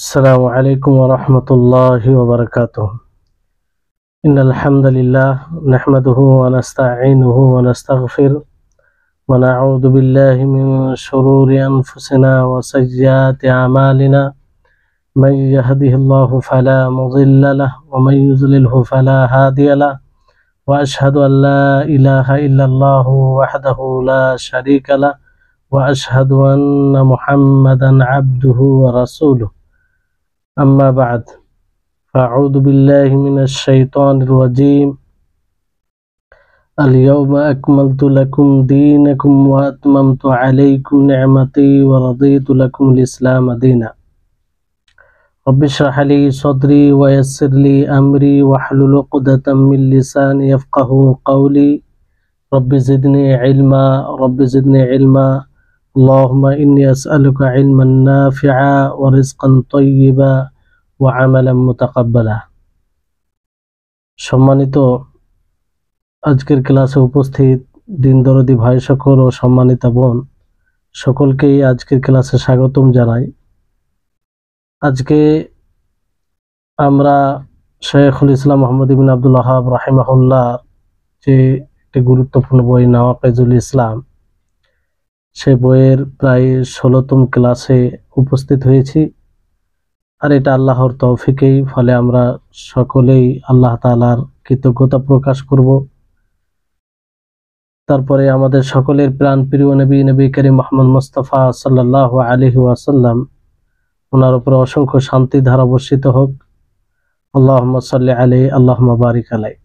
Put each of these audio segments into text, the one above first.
السلام عليكم ورحمة الله وبركاته. إن الحمد لله نحمده ونستعينه ونستغفره ونعوذ بالله من شرور أنفسنا وسيئات أعمالنا. من يهده الله فلا مضل له ومن يضلله فلا هادي له، وأشهد أن لا إله إلا الله وحده لا شريك له، وأشهد أن محمدا عبده ورسوله. أما بعد، فأعوذ بالله من الشيطان الرجيم. اليوم أكملت لكم دينكم وأتممت عليكم نعمتي ورضيت لكم الإسلام دينا. رب اشرح لي صدري ويسر لي أمري واحلل عقدة من لساني يفقهوا قولي. رب زدني علما رب زدني علما. اللهم إني أسألك علما نافعا ورزقا طيبا وعملا متقبلا. সম্মানিত আজকের ক্লাসে উপস্থিত দিন দরদি ভাই সকল ও সম্মানিতা বোন সকলকেই আজকের ক্লাসে স্বাগতম জানাই। আজকে আমরা শেখুল ইসলাম মোহাম্মদ ইবনে আব্দুল ওয়াহাব রাহিমাহুল্লাহ যে একটি গুরুত্বপূর্ণ বই নওয়াকিজুল ইসলাম, সে বইয়ের প্রায় 16তম ক্লাসে উপস্থিত হয়েছি। আর এটা আল্লাহর তৌফিকেই, ফলে আমরা সকলেই আল্লাহ তাআলার কৃতজ্ঞতা প্রকাশ করব। তারপরে আমাদের সকলের প্রাণ প্রিয় নবী করিম মুহাম্মদ মুস্তাফা সাল্লাল্লাহু আলাইহি ওয়াসাল্লাম, ওনার উপর অসংখ্য শান্তি ধারা বর্ষিত হোক। আল্লাহুম্মা সাল্লি আলাইহি আল্লাহুম্মা বারিক আলাইহি।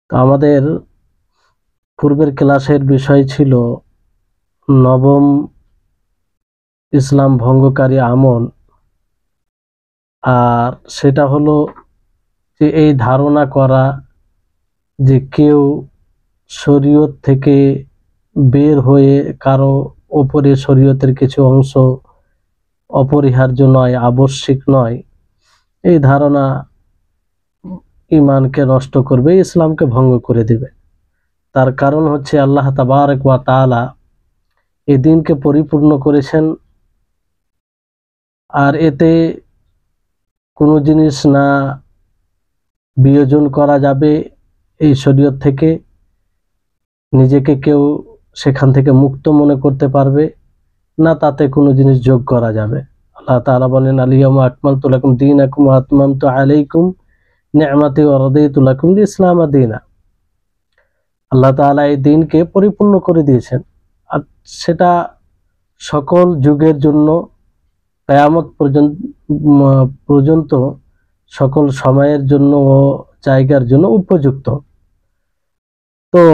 তো আমাদের পূর্বের ক্লাসের বিষয় ছিল নবম ইসলাম ভঙ্গকারী আমল, আর সেটা হলো যে এই ধারণা করা যে কেউ শরীয়ত থেকে বের হয়ে কারো ওপরে শরীয়তের কিছু অংশ অপরিহার্য নয়, আবশ্যিক নয়, এই ধারণা ঈমানকে নষ্ট করবে, ইসলামকে ভঙ্গ করে দিবে। তার কারণ হচ্ছে আল্লাহ তাবারক ওয়া তাআলা এই দিনকে পরিপূর্ণ করেছেন, আর এতে কোনো জিনিস না বিয়োজন করা যাবে এই শরীয়ত থেকে, নিজেকে কেউ সেখান থেকে মুক্ত মনে করতে পারবে না, তাতে কোনো জিনিস যোগ করা যাবে। আল্লাহ তাআলা বলেন, আল-ইয়াওমা আকমালতু লাকুম দীনাকুম ওয়া আতমামতু আলাইকুম নি'মাতি ওয়া রাদিতু লাকুমুল ইসলাম দীনা। আল্লাহ তাআলা এই দিনকে পরিপূর্ণ করে দিয়েছেন, আর সেটা সকল যুগের জন্য কিয়ামত পর্যন্ত সকল সময়ের জন্য ও জায়গার জন্য উপযুক্ত। তো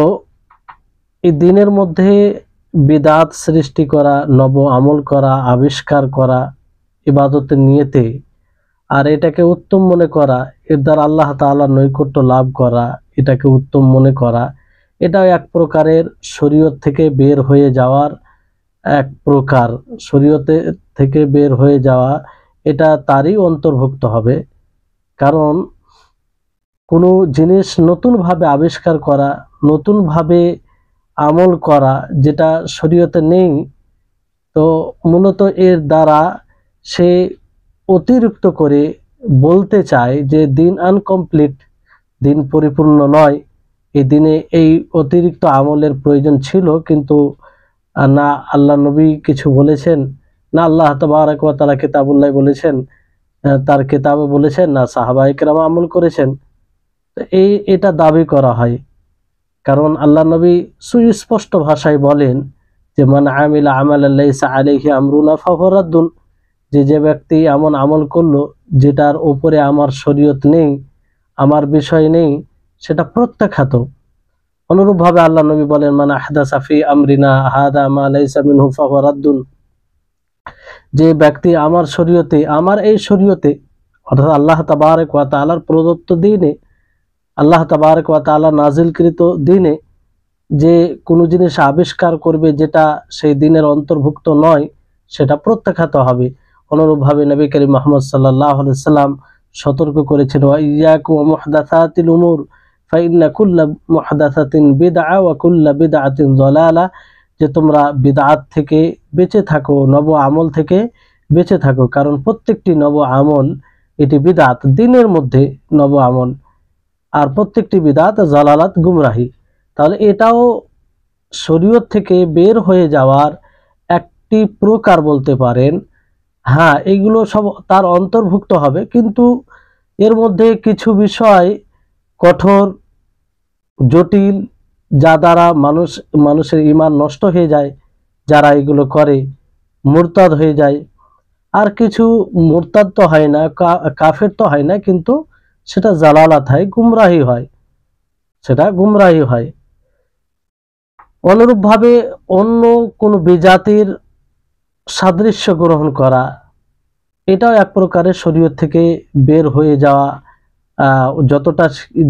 এই দিনের মধ্যে বিদআত সৃষ্টি করা, নব আমল করা, আবিষ্কার করা ইবাদতের নিয়তে, আর এটাকে উত্তম মনে করা, এর দ্বারা আল্লাহ তাআলার নৈকট্য লাভ করা, এটাকে উত্তম মনে করা, এটাও এক প্রকারের শরীয়ত থেকে বের হয়ে যাওয়ার এক প্রকার। শরীয়তে থেকে বের হয়ে যাওয়া এটা তারই অন্তর্ভুক্ত হবে। কারণ কোনো জিনিস নতুনভাবে আবিষ্কার করা, নতুনভাবে আমল করা যেটা শরীয়তে নেই, তো মূলত এর দ্বারা সে অতিরিক্ত করে বলতে চায় যে দিন আনকমপ্লিট, দিন পরিপূর্ণ নয়, এই দিনে এই অতিরিক্ত আমলের প্রয়োজন ছিল, কিন্তু না আল্লাহ নবী কিছু বলেছেন, না আল্লাহ তাবারক ওয়া তাআলা কিতাবুল্লাহ বলেছেন, তার কিতাবে বলেছেন, না সাহাবায়ে কেরাম আমল করেছেন। এটা দাবি করা হয়, কারণ আল্লাহ নবী সুস্পষ্ট ভাষায় বলেন যে মান আমিলা আমালান লাইসা আলাইহি আমরুনা ফাহুয়া রাদ্দুন, যে ব্যক্তি এমন আমল করলো যেটার উপরে আমার শরীয়ত নেই, আমার বিষয় নেই, সেটা প্রত্যাখ্যাত। অনুরূপভাবে আল্লাহ নবী বলেন মান আহদাসা ফি আমরিনা হাদা মা লাইসা মিনহু ফাহুয়া রাদ্দুন, যে ব্যক্তি আমার শরীয়তে, আমার এই শরীয়তে, অর্থাৎ আল্লাহ তাবারক ওয়া তাআলার প্রদত্ত দ্বীনে, আল্লাহ তাবারক ওয়া তাআলা নাজিলকৃত দ্বীনে যে কোনো জিনিস আবিষ্কার করবে যেটা সেই দিনের অন্তর্ভুক্ত নয়, সেটা প্রত্যাখ্যাত হবে। অনুরূপভাবে নবী করিম মুহাম্মদ সাল্লাল্লাহু আলাইহি ওয়াসাল্লাম সতর্ক করেছেন, ওয়া ইয়াকুম ওয়া মুহদাসাতিল উমুর ফাইন্না কুল্লা মুহদাসাতিন বিদআ ওয়া কুল্লা বিদআতিন যালালা, যে তোমরা বিদআত থেকে বেঁচে থাকো, নব আমল থেকে বেঁচে থাকো, কারণ প্রত্যেকটি নব আমল এটি বিদাত, দিনের মধ্যে নব আমল, আর প্রত্যেকটি বিদাত জালালাত, গুমরাহি। তাহলে এটাও শরীয়ত থেকে বের হয়ে যাওয়ার একটি প্রকার বলতে পারেন। হ্যাঁ, এগুলো সব তার অন্তর্ভুক্ত হবে, কিন্তু এর মধ্যে কিছু বিষয় কঠোর, জটিল, যা দ্বারা মানুষের ঈমান নষ্ট হয়ে যায়, যারা এগুলো করে মুরতাদ হয়ে যায়। আর কিছু মুরতাদ তো হয় না, কাফের তো হয় না, কিন্তু সেটা জালালাত হয়, গুমরাহি হয়, সেটা গুমরাহি হয়। অনুরূপভাবে অন্য কোনো বিজাতির সাদৃশ্য গ্রহণ করা, এটাও এক প্রকারের শরীয়ত থেকে বের হয়ে যাওয়া। যতটা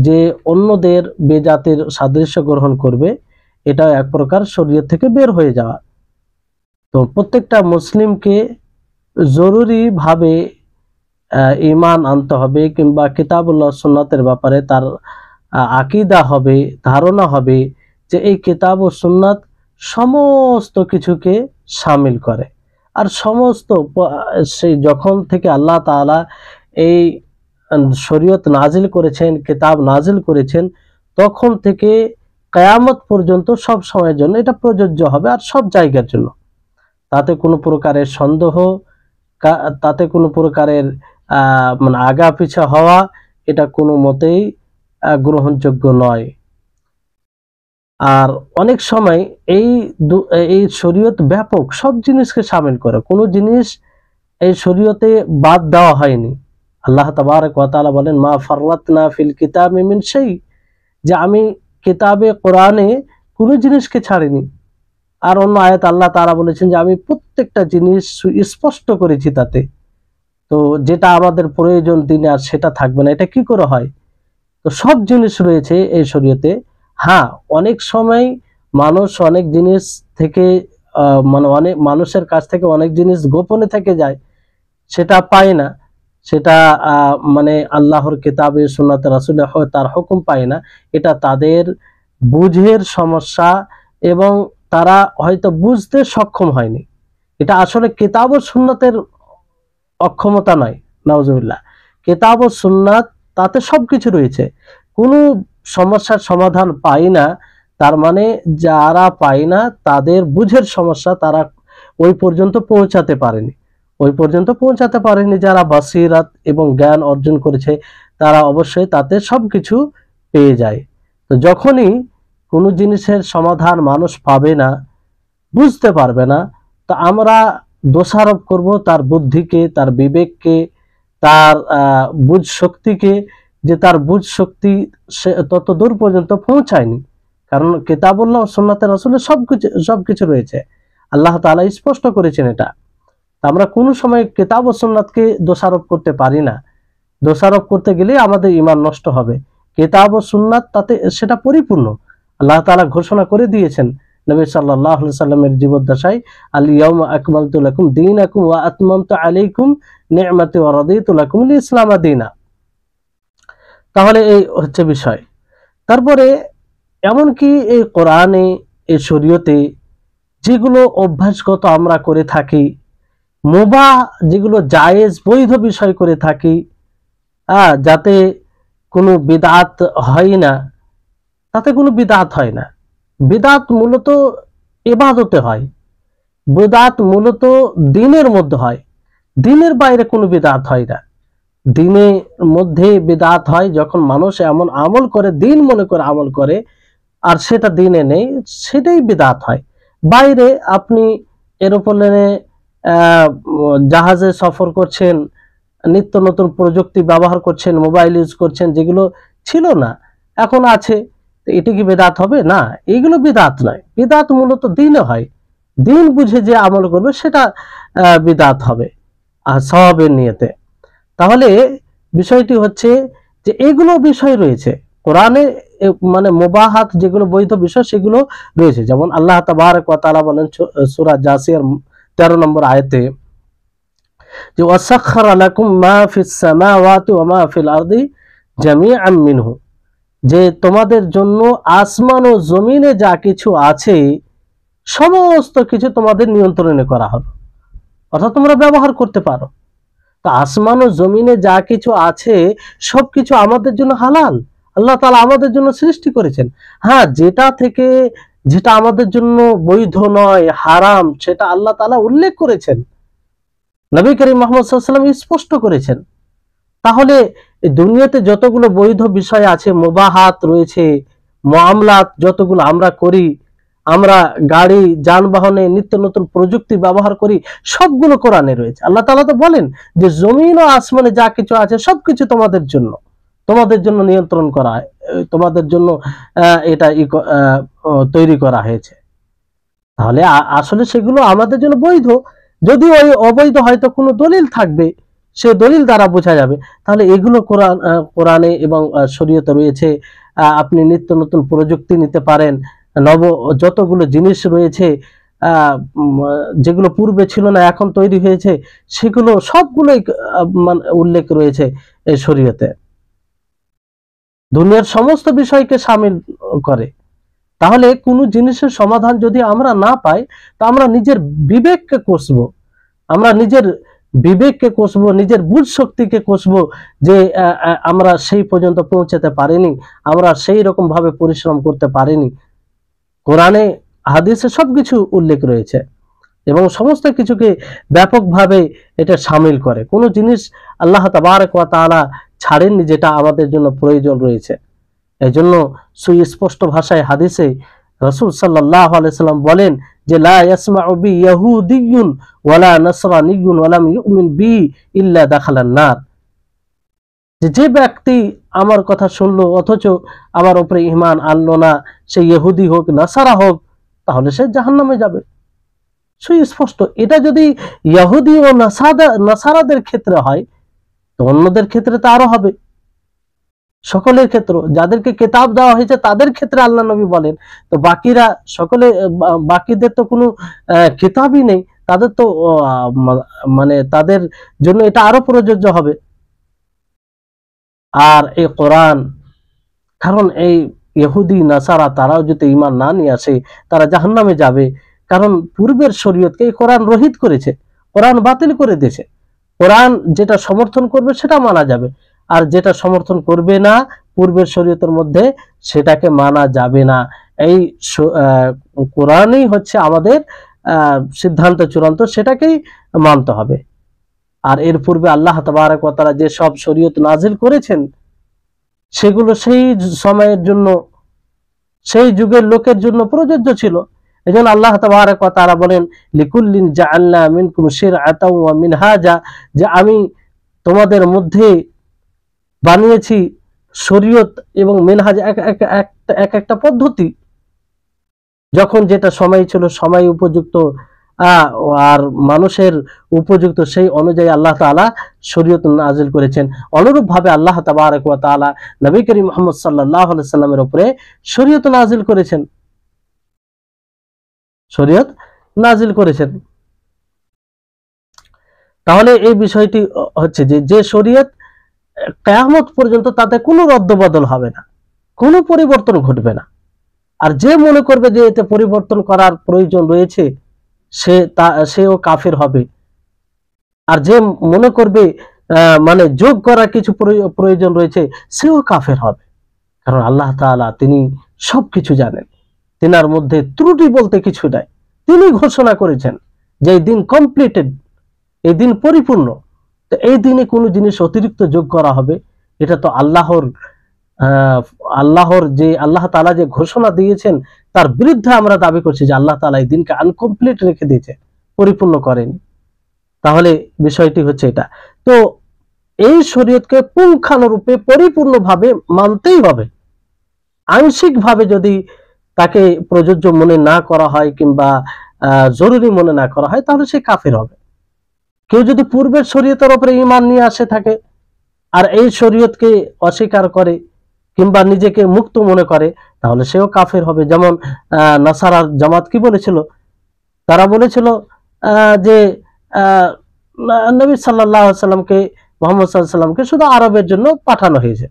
যে অন্যদের বেজাতির সাদৃশ্য গ্রহণ করবে, এটাও এক প্রকার শরীয়ত থেকে বের হয়ে যাওয়া। তো প্রত্যেকটা মুসলিমকে জরুরিভাবে ঈমান আনতে হবে, কিংবা কিতাবুল্লাহ সুন্নাতের ব্যাপারে তার আকীদা হবে, ধারণা হবে যে এই কিতাব ও সুন্নাত সমস্ত কিছুকে শামিল করে। আর সমস্ত সেই যখন থেকে আল্লাহ তাআলা এই শরীয়ত নাজিল করেছেন, কিতাব নাজিল করেছেন, তখন থেকে কিয়ামত পর্যন্ত সব সময়ের জন্য এটা প্রযোজ্য হবে, আর সব জায়গার জন্য। তাতে কোনো প্রকারের সন্দেহ, তাতে কোনো প্রকারের মানে আগা পিছা হওয়া, এটা কোনো মতেই গ্রহণযোগ্য নয়। আর অনেক সময় এই শরীয়ত ব্যাপক, সব জিনিসকে শামিল করে, কোনো জিনিস এই শরীয়তে বাদ দেওয়া হয়নি। আল্লাহ তাবারক ওয়া তাআলা বলেন, মা ফাররাতনা ফিল কিতাবি মিন শাই, যে আমি কিতাবে কোরআনে কোনো জিনিসকে ছাড়িনি। আর অন্য আয়াত আল্লাহ তাআলা বলেছেন যে আমি প্রত্যেকটা জিনিস স্পষ্ট করেছি তাতে। তো যেটা আমাদের প্রয়োজন দিনে আর সেটা থাকবে না, এটা কি করে হয়? তো সব জিনিস রয়েছে এই শরীয়তে। হ্যাঁ, অনেক সময় মানুষ অনেক জিনিস থেকে মানে অনেক মানুষের কাছ থেকে অনেক জিনিস গোপনে থেকে যায়, সেটা পায় না, সেটা মানে আল্লাহর কিতাবে সুন্নাতে রাসূলে তার হুকুম পায় না। এটা তাদের বুঝের সমস্যা, এবং তারা হয়তো বুঝতে সক্ষম হয়নি। এটা আসলে কিতাব ও সুন্নাতের অক্ষমতা নয়, নাউজুবিল্লাহ। কিতাব ও সুন্নাত, তাতে সবকিছু রয়েছে, কোনো সমস্যার সমাধান পায় না। তার মানে যারা পায় না তাদের বুঝের সমস্যা, তারা ওই পর্যন্ত পৌঁছাতে পারেনি, যারা বাসিরাত এবং জ্ঞান অর্জন করেছে, তারা অবশ্যই তাতে সবকিছু পেয়ে যায়। তো যখনই কোনো জিনিসের সমাধান মানুষ পাবে না, বুঝতে পারবে না, তো আমরা দোষারোপ করব তার বুদ্ধিকে, তার বিবেককে, তার বুঝ শক্তিকে, যে তার বুঝ শক্তি সে তত দূর পর্যন্ত পৌঁছায়নি। কারণ কিতাবুল্লাহ ও সুন্নাতে রাসূলের সবকিছু রয়েছে, আল্লাহ তাআলা স্পষ্ট করেছেন এটা। আমরা কোনো সময় কিতাব ও সুন্নাতকে দোষারোপ করতে পারি না। দোষারোপ করতে গেলে আমাদের ঈমান নষ্ট হবে। কিতাব ও সুন্নাত তাতে সেটা পরিপূর্ণ। আল্লাহ তাআলা ঘোষণা করে দিয়েছেন নবী সাল্লাল্লাহু আলাইহি সাল্লামের জীবদ্দশায়, আল ইয়াউমা আকমালতু লাকুম দীনাকুম ওয়া আতমামতু আলাইকুম নি'মাতি ওয়া রাদিতু লাকুমুল ইসলাম দীনা। তাহলে এই হচ্ছে বিষয়। তারপরে এমনকি এই কোরআনে, এই শরীয়তে যেগুলো অভ্যাসগত আমরা করে থাকি, মুবাহ যেগুলো জায়েজ বৈধ বিষয় করে থাকি, যাতে কোনো বিদআত হয় না, তাতে কোনো বিদআত হয় না। বিদআত মূলত ইবাদতে হয়, বিদআত মূলত দ্বীনের মধ্যে হয়, দ্বীনের বাইরে কোনো বিদআত হয় না। দ্বীনের মধ্যে বিদআত হয় যখন মানুষ এমন আমল করে, দ্বীন মনে করে আমল করে, আর সেটা দ্বীনে নেই, সেটাই বিদআত হয়। বাইরে আপনি এরোপ্লেনে জাহাজে সফর করছেন, নিত্য নতুন প্রযুক্তি ব্যবহার করছেন, মোবাইল ইউজ করছেন, যেগুলো ছিল না এখন আছে, এটা কি বিদআত হবে? না, এগুলো বিদআত নয়। বিদআত মূলত দ্বীনে হয়, দ্বীন বুঝে যে আমল করবে সেটা বিদআত হবে, আর সওয়াবের নিয়তে। তাহলে বিষয়টি হচ্ছে যে এগুলো বিষয় রয়েছে কোরআনে, মানে মুবাহাত যেগুলো বৈধ বিষয় সেগুলো রয়েছে। যেমন আল্লাহ তাবারক ওয়া তাআলা বলেন সূরা জাসিয়ার 13 নম্বর আয়াতে, যে ওয়াসাখখারা লাকুম মা ফিস সামাওয়াতি ওয়া মা ফিল আরদি জামিআন মিনহু, যে তোমাদের জন্য আসমান ও জমিনে যা কিছু আছে সমস্ত কিছু তোমাদের নিয়ন্ত্রণে করা হলো। অর্থাৎ তোমরা ব্যবহার করতে পারো। তো আসমান ও জমিনে যা কিছু আছে সবকিছু আমাদের জন্য হালাল, আল্লাহ তাআলা আমাদের জন্য সৃষ্টি করেছেন। হ্যাঁ, যেটা আমাদের জন্য বৈধ নয়, হারাম, সেটা আল্লাহ তাআলা উল্লেখ করেছেন, নবী করিম মুহাম্মদ সাল্লাল্লাহু আলাইহি ওয়াসাল্লাম স্পষ্ট করেছেন। তাহলে এই দুনিয়াতে যতগুলো বৈধ বিষয় আছে, মুবাহাত রয়েছে, মুআমলাত যতগুলো আমরা করি, আমরা গাড়ি যানবাহনে নিত্য নতুন প্রযুক্তি ব্যবহার করি, সবগুলো কোরআনে রয়েছে। আল্লাহ তাআলা তো বলেন যে জমিন ও আসমানে যা কিছু আছে সবকিছু তোমাদের জন্য নিয়ন্ত্রণ করা হয়, তোমাদের জন্য এটা তৈরি করা হয়েছে। তাহলে আসলে সেগুলো আমাদের জন্য বৈধ। যদি ওই অবৈধ হয়তো কোনো দলিল থাকবে, সে দলিল দ্বারা বোঝা যাবে। তাহলে এগুলো কোরআনে এবং শরীয়তে রয়েছে। আপনি নিত্য নতুন প্রযুক্তি নিতে পারেন, যতগুলো জিনিস রয়েছে যেগুলো পূর্বে ছিল না এখন তৈরি হয়েছে, সেগুলো সবগুলোই উল্লেখ রয়েছে এই শরীয়তে, দুনিয়ার সমস্ত বিষয়কে শামিল করে। তাহলে কোনো জিনিসের সমাধান যদি আমরা না পাই, তো আমরা নিজের বিবেককে কষবো, নিজের বুঝ শক্তিকে কষবো, যে আমরা সেই পর্যন্ত পৌঁছাতে পারিনি, আমরা সেই রকম ভাবে পরিশ্রম করতে পারিনি। কোরআনে হাদিসে সবকিছু উল্লেখ রয়েছে এবং সমস্ত কিছুকে ব্যাপকভাবে এটা শামিল করে। কোনো জিনিস আল্লাহ তাবারক ওয়া তাআলা ছাড়েননি যেটা আমাদের জন্য প্রয়োজন রয়েছে। এজন্য সুস্পষ্ট ভাষায় হাদিসে রাসূল সাল্লাল্লাহু আলাইহি সাল্লাম বলেন যে লা ইয়াসমাউ বি ইয়াহুদিয়্যুন ওয়ালা নাসরানিয়্যুন ওয়া লাম ইউমিন বি ইল্লা দাখালান নার। যে ব্যক্তি আমার কথা শুনলো অথচ আমার উপরে ঈমান আনলো না, সে ইহুদি হোক নাসারা হোক, তাহলে সে জাহান্নামে যাবে। সুস্পষ্ট। এটা যদি ইহুদি ও নাসারাদের ক্ষেত্রে হয়, তো অন্যদের ক্ষেত্রে তো আরো হবে, সকলের ক্ষেত্রে, যাদেরকে কিতাব দেওয়া হয়েছে তাদের ক্ষেত্রে আল্লাহ নবী বলেন। তো বাকিদের তো কোনো কিতাবই নেই, তাদের তো মানে তাদের জন্য এটা আরো প্রযোজ্য হবে। আর এই কোরআন, কারণ এই ইহুদি নাসারা তারাও যদি ঈমান না নিয়ে আসে, তারা জাহান্নামে যাবে। কারণ পূর্বের শরীয়তকে এই কোরআন রহিত করেছে, কোরআন বাতিল করে দিয়েছে। কোরআন যেটা সমর্থন করবে সেটা মানা যাবে, আর যেটা সমর্থন করবে না পূর্বের শরীয়তের মধ্যে, সেটাকে মানা যাবে না। এই কোরআনই হচ্ছে আমাদের সিদ্ধান্ত চূড়ান্ত, সেটাকেই মানতে হবে। আর এর পূর্বে আল্লাহ তাবারক ওয়া তাআলা যে সব শরীয়ত নাজিল করেছেন, সেগুলো সেই সময়ের জন্য, সেই যুগের লোকের জন্য প্রযোজ্য ছিল। এজন্য আল্লাহ তাবারক ওয়া তাআলা বলেন লিকুল্লিন জাআলনা মিনকুম শিরআতাও ওয়া মিনহাজা, যে আমি তোমাদের মধ্যে বানিয়েছি শরীয়ত এবং মিনহাজ, এক একটা পদ্ধতি। যখন যেটা সময় ছিল, সময় উপযুক্ত আর মানুষের উপযুক্ত, সেই অনুযায়ী আল্লাহ তাআলা শরীয়ত নাজিল করেছেন। অনুরূপভাবে আল্লাহ তাবারক ওয়া তাআলা নবী করিম মুহাম্মদ সাল্লাল্লাহু আলাইহি সাল্লামের উপরে শরীয়ত নাজিল করেছেন, শরীয়ত নাজিল করেছেন। তাহলে এই বিষয়টি হচ্ছে যে শরীয়ত কিয়ামত পর্যন্ত তাতে কোনো রদ্দবদল হবে না, কোনো পরিবর্তন ঘটবে না। আর যে মনে করবে যে এতে পরিবর্তন করার প্রয়োজন রয়েছে, সেও কাফের হবে। আর যে মনে করবে মানে যোগ করার কিছু প্রয়োজন রয়েছে, সেও কাফের হবে। কারণ আল্লাহ তাআলা তিনি সবকিছু জানেন, তিনার মধ্যে ত্রুটি বলতে কিছু নাই। তিনি ঘোষণা করেছেন যে এই দিন কমপ্লিটেড, এই দিন পরিপূর্ণ। তো এই দিনে কোনো জিনিস অতিরিক্ত যোগ করা হবে, এটা তো আল্লাহর যে আল্লাহ তাআলা যে ঘোষণা দিয়েছেন, তার বিরুদ্ধে আমরা দাবি করছি যে আল্লাহ তাআলা এই দিনকে আনকমপ্লিট রেখে দিয়েছে, পরিপূর্ণ করেনি। তাহলে বিষয়টি হচ্ছে এটা। তো এই শরীয়তকে পুঙ্খানুরূপে পরিপূর্ণভাবে মানতেই হবে। আংশিকভাবে যদি তাকে প্রযোজ্য মনে না করা হয় কিংবা জরুরি মনে না করা হয়, তাহলে সে কাফের হবে। কেউ যদি পূর্বের শরীয়তের উপরে ঈমান নিয়ে আসে থাকে আর এই শরীয়তকে অস্বীকার করে কিংবা নিজেকে মুক্ত মনে করে, তাহলে সেও কাফের হবে। যেমন নাসারার জামাত কি বলেছিল, তারা বলেছিল যে নবী সাল্লাল্লাহু আলাইহি সাল্লামকে, মুহাম্মদ সাল্লাল্লাহু আলাইহি সাল্লামকে শুধু আরবের জন্য পাঠানো হয়েছে,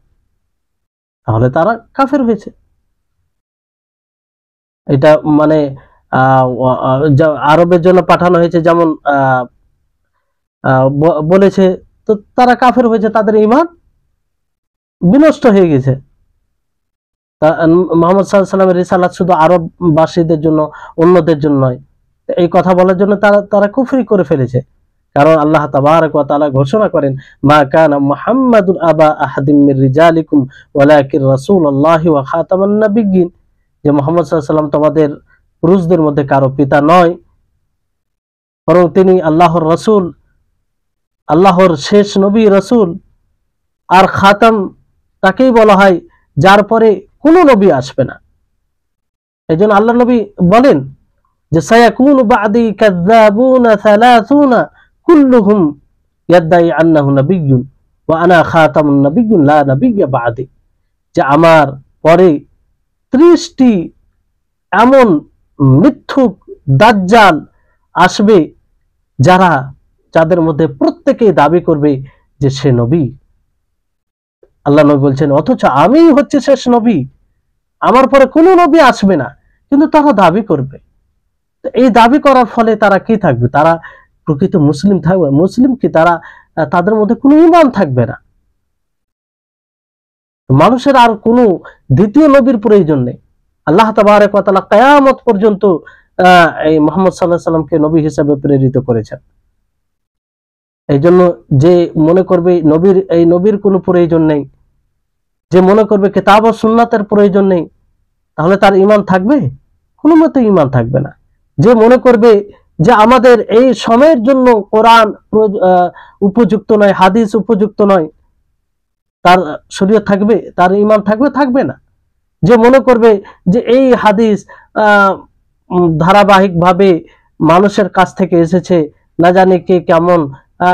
তাহলে তারা কাফের হয়েছে। এটা মানে আরবের জন্য পাঠানো হয়েছে, যেমন বলেছে, তো তারা কাফের হয়েছে, তাদের ঈমান বিনষ্ট হয়ে গেছে। মুহাম্মদ সাল্লাল্লাহু আলাইহি ওয়াসাল্লামের রিসালাত শুধু আরববাসীদের জন্য, অন্যদের জন্য নয়। এই কথা বলার জন্য তারা কুফরি করে ফেলেছে। কারণ আল্লাহ তাবারক ওয়া তাআলা ঘোষণা করেন, মা কানা মুহাম্মাদুন আবা আহাদিম মির রিজালিকুম ওয়ালাকিন রাসূলুল্লাহি ওয়া খাতামান নাবিয়্যিন, যে মুহাম্মদ সাল্লাল্লাহু আলাইহি ওয়াসাল্লাম তোমাদের পুরুষদের মধ্যে কারো পিতা নয়, বরং তিনি আল্লাহর রাসূল, আল্লাহর শেষ নবী রাসূল। আর খাতাম তাকেই বলা হয় যার পরে কোনো নবী আসবে না। এইজন্য আল্লাহ নবী বলেন যে সায়াকুনু বাদি কাযযাবুনা সালাসুনা কুল্লুহুম ইয়াদদাই আন্নাহু নাবিয়্যুন ওয়া আনা খাতামুন নাবিয়্যিন লা নাবিয়্যা বাদি, যে আমার পরে 30টি এমন মিথ্যুক দাজ্জাল আসবে যাদের মধ্যে প্রত্যেকেই দাবি করবে যে সে নবী। আল্লাহ নবী বলছেন, অথচ আমি হচ্ছে শেষ নবী, আমার পরে কোনো নবী আসবে না, কিন্তু তারা দাবি করবে। এই দাবি করার ফলে তারা কি থাকবে? তারা প্রকৃত মুসলিম থাকবে? মুসলিম কি? তাদের মধ্যে কোনো ঈমান থাকবে না। মানুষের আর কোনো দ্বিতীয় নবীর প্রয়োজন নেই। আল্লাহ তাবারক ওয়া তাআলা কিয়ামত পর্যন্ত এই মুহাম্মদ সাল্লাল্লাহু আলাইহি ওয়াসাল্লামকে নবী হিসেবে প্রেরিত করেছেন। এই জন্য যে মনে করবে এই নবীর কোনো প্রয়োজন নেই, যে মনে করবে কিতাব ও সুন্নাতের প্রয়োজন নেই, তাহলে তার ঈমান থাকবে? কোনো মতে ঈমান থাকবে না। যে মনে করবে যে আমাদের এই সময়ের জন্য কোরআন উপযুক্ত নয়, হাদিস উপযুক্ত নয়, তার শরীয়ত থাকবে? তার ঈমান থাকবে? থাকবে না। যে মনে করবে যে এই হাদিস ধারাবাহিকভাবে মানুষের কাছ থেকে এসেছে, না জানি কে কেমন,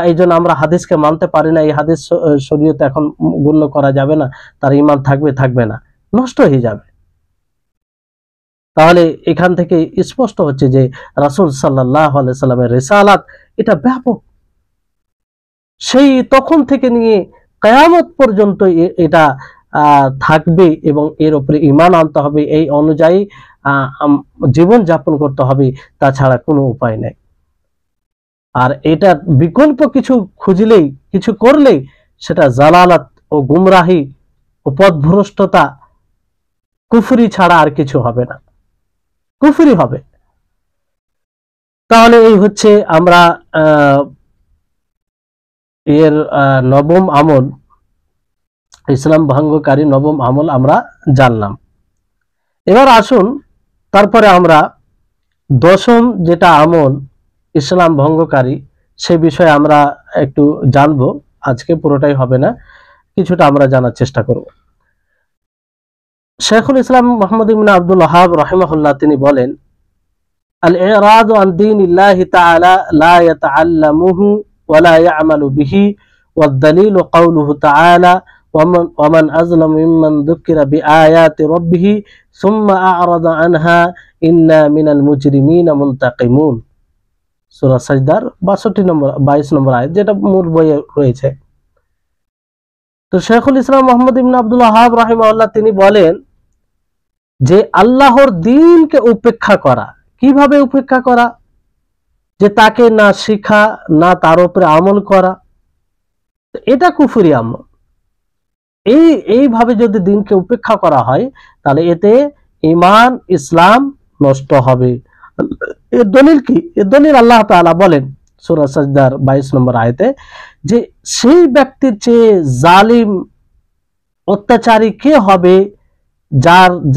এই জন্য আমরা হাদিসকে মানতে পারি না, এই হাদিস শরীয়তে এখন গণ্য করা যাবে না, তার ঈমান থাকবে? থাকবে না, নষ্ট হয়ে যাবে। তাহলে এখান থেকে স্পষ্ট হচ্ছে যে রাসূল সাল্লাল্লাহু আলাইহি সাল্লামের রিসালাত এটা ব্যাপক, সেই তখন থেকে নিয়ে কিয়ামত পর্যন্ত এটা থাকবে এবং এর উপরে ঈমান আনতে হবে, এই অনুযায়ী জীবন যাপন করতে হবে, তাছাড়া কোনো উপায় নেই। আর এটা বিকল্প কিছু খুঁজলেই, কিছু করলেই সেটা জালালাত ও গুমরাহি ও পথভ্রষ্টতা, কুফরি ছাড়া আর কিছু হবে না, কুফরি হবে। তাহলে এই হচ্ছে আমরা এর নবম আমল, ইসলাম ভঙ্গকারী নবম আমল আমরা জানলাম। এবার আসুন তারপরে আমরা দশম যেটা আমল ইসলাম ভঙ্গকারী, সে বিষয়ে আমরা একটু জানবো। আজকে পুরোটাই হবে না, কিছুটা আমরা জানার চেষ্টা করব। শেখুল ইসলাম মুহাম্মদ ইবনে আব্দুল ওয়াহাব রাহিমাহুল্লাহ তিনি বলেন, আল ইরাদু আন দীনিল্লাহি তাআলা লা ইয়াতাআল্লামুহু ওয়া লা ইয়া'মালু বিহি ওয়াদ দালিলু কাওলুহু তাআলা ওয়া মান আযলামু মিম্মান যুকিরা বিআয়াতি রাব্বিহি সুম্মা আ'রাদা আনহা ইন্না মিনাল মুজরিমিনা মুনতাকিমুন। সূরা সাজদার 22 নম্বর আয়াত, যেটা মূল বইয়ে রয়েছে। তো শেখুল ইসলাম মুহাম্মদ ইবনে আব্দুল ওয়াহাব রাহিমাহুল্লাহ তিনি বলেন যে আল্লাহর দ্বীনকে উপেক্ষা করা, কিভাবে উপেক্ষা করা? যে তাকে না শিখা, না তার উপরে আমল করা, এটা কুফরি আমল। এইভাবে যদি দ্বীনকে উপেক্ষা করা হয়, তাহলে এতে ঈমান ইসলাম নষ্ট হবে। এর দলিল কি? এর দলিল আল্লাহ তাআলা বলেন সূরা সাজদার 22 নম্বর আয়াতে যে সেই ব্যক্তির চেয়ে জালিম অত্যাচারী কে হবে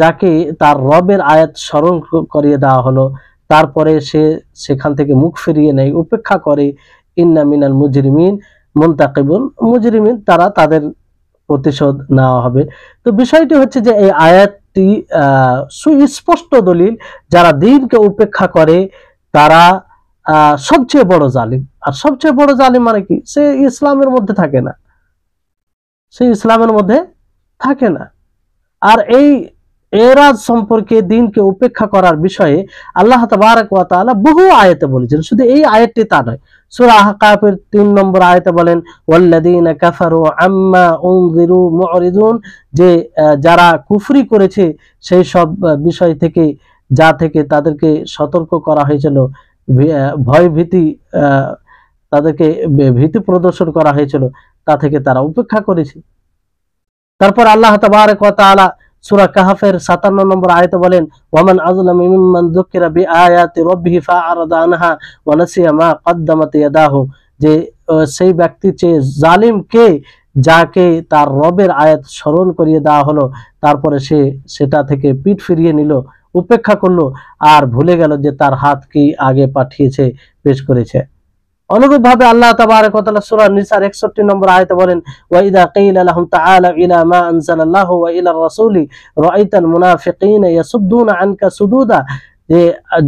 যাকে তার রবের আয়াত স্মরণ করিয়ে দেওয়া হলো, তারপরে সে সেখান থেকে মুখ ফিরিয়ে নেয়, উপেক্ষা করে। ইন্না মিনাল মুজরিমিন মুনতাকিবুন, মুজরিমিন তারা, তাদের প্রতিশোধ নেওয়া হবে। তো বিষয়টি হচ্ছে যে এই আয়াতটি সুস্পষ্ট দলিল, যারা দ্বীনকে উপেক্ষা করে তারা সবচেয়ে বড় জালিম। আর সবচেয়ে বড় জালিম মানে কি? সে ইসলামের মধ্যে থাকে না, সে ইসলামের মধ্যে থাকে না। আর এই এরাজ সম্পর্কে, দ্বীনকে উপেক্ষা করার বিষয়ে আল্লাহ তাবারক ওয়া তাআলা বহু আয়াতে বলেছেন, শুধু এই আয়াতটি তা নয়। সূরা আহকাফের 3 নম্বর আয়াতে বলেন, ওয়াল্লাযীনা কাফারু আম্মা উনযিরু মুরিদুন, যে যারা কুফরি করেছে সেই সব বিষয় থেকে, যা থেকে তাদেরকে সতর্ক করা হয়েছিল, ভয় ভীতি তাদেরকে ভীতি প্রদর্শন করা হয়েছিল তা থেকে তারা উপেক্ষা করেছে। তারপর আল্লাহ তাবারক ওয়া তাআলা সূরা কাহফের 57 নম্বর আয়াতে বলেন, ওয়ামান আযলামু মিম্মান যুকিরা বিআয়াতি রাব্বিহি ফাআরাদা আনহা ওয়া নাসিয়া মা কদ্দামাত ইয়াদাহু, যে সেই ব্যক্তি চেয়ে জালিম কে, যাকে তার রবের আয়াত স্মরণ করিয়ে দেওয়া হলো তারপরে সে সেটা থেকে পিঠ ফিরিয়ে নিল, উপেক্ষা করলো আর ভুলে গেল যে তার হাত কি আগে পাঠিয়েছে, পেশ করেছে। অনুরূপভাবে আল্লাহ তাবারক ওয়া তাআলা সূরা নিসার 61 নম্বর আয়াতে বলেন, ওয়া ইযা কিলা লাহুম তাআলা ইলা মা আনজালাল্লাহু ওয়া ইলা রাসূলি রাআইতাল মুনাফিকিনা ইয়াসুদ্দুনা আনকা সুদুদা, যে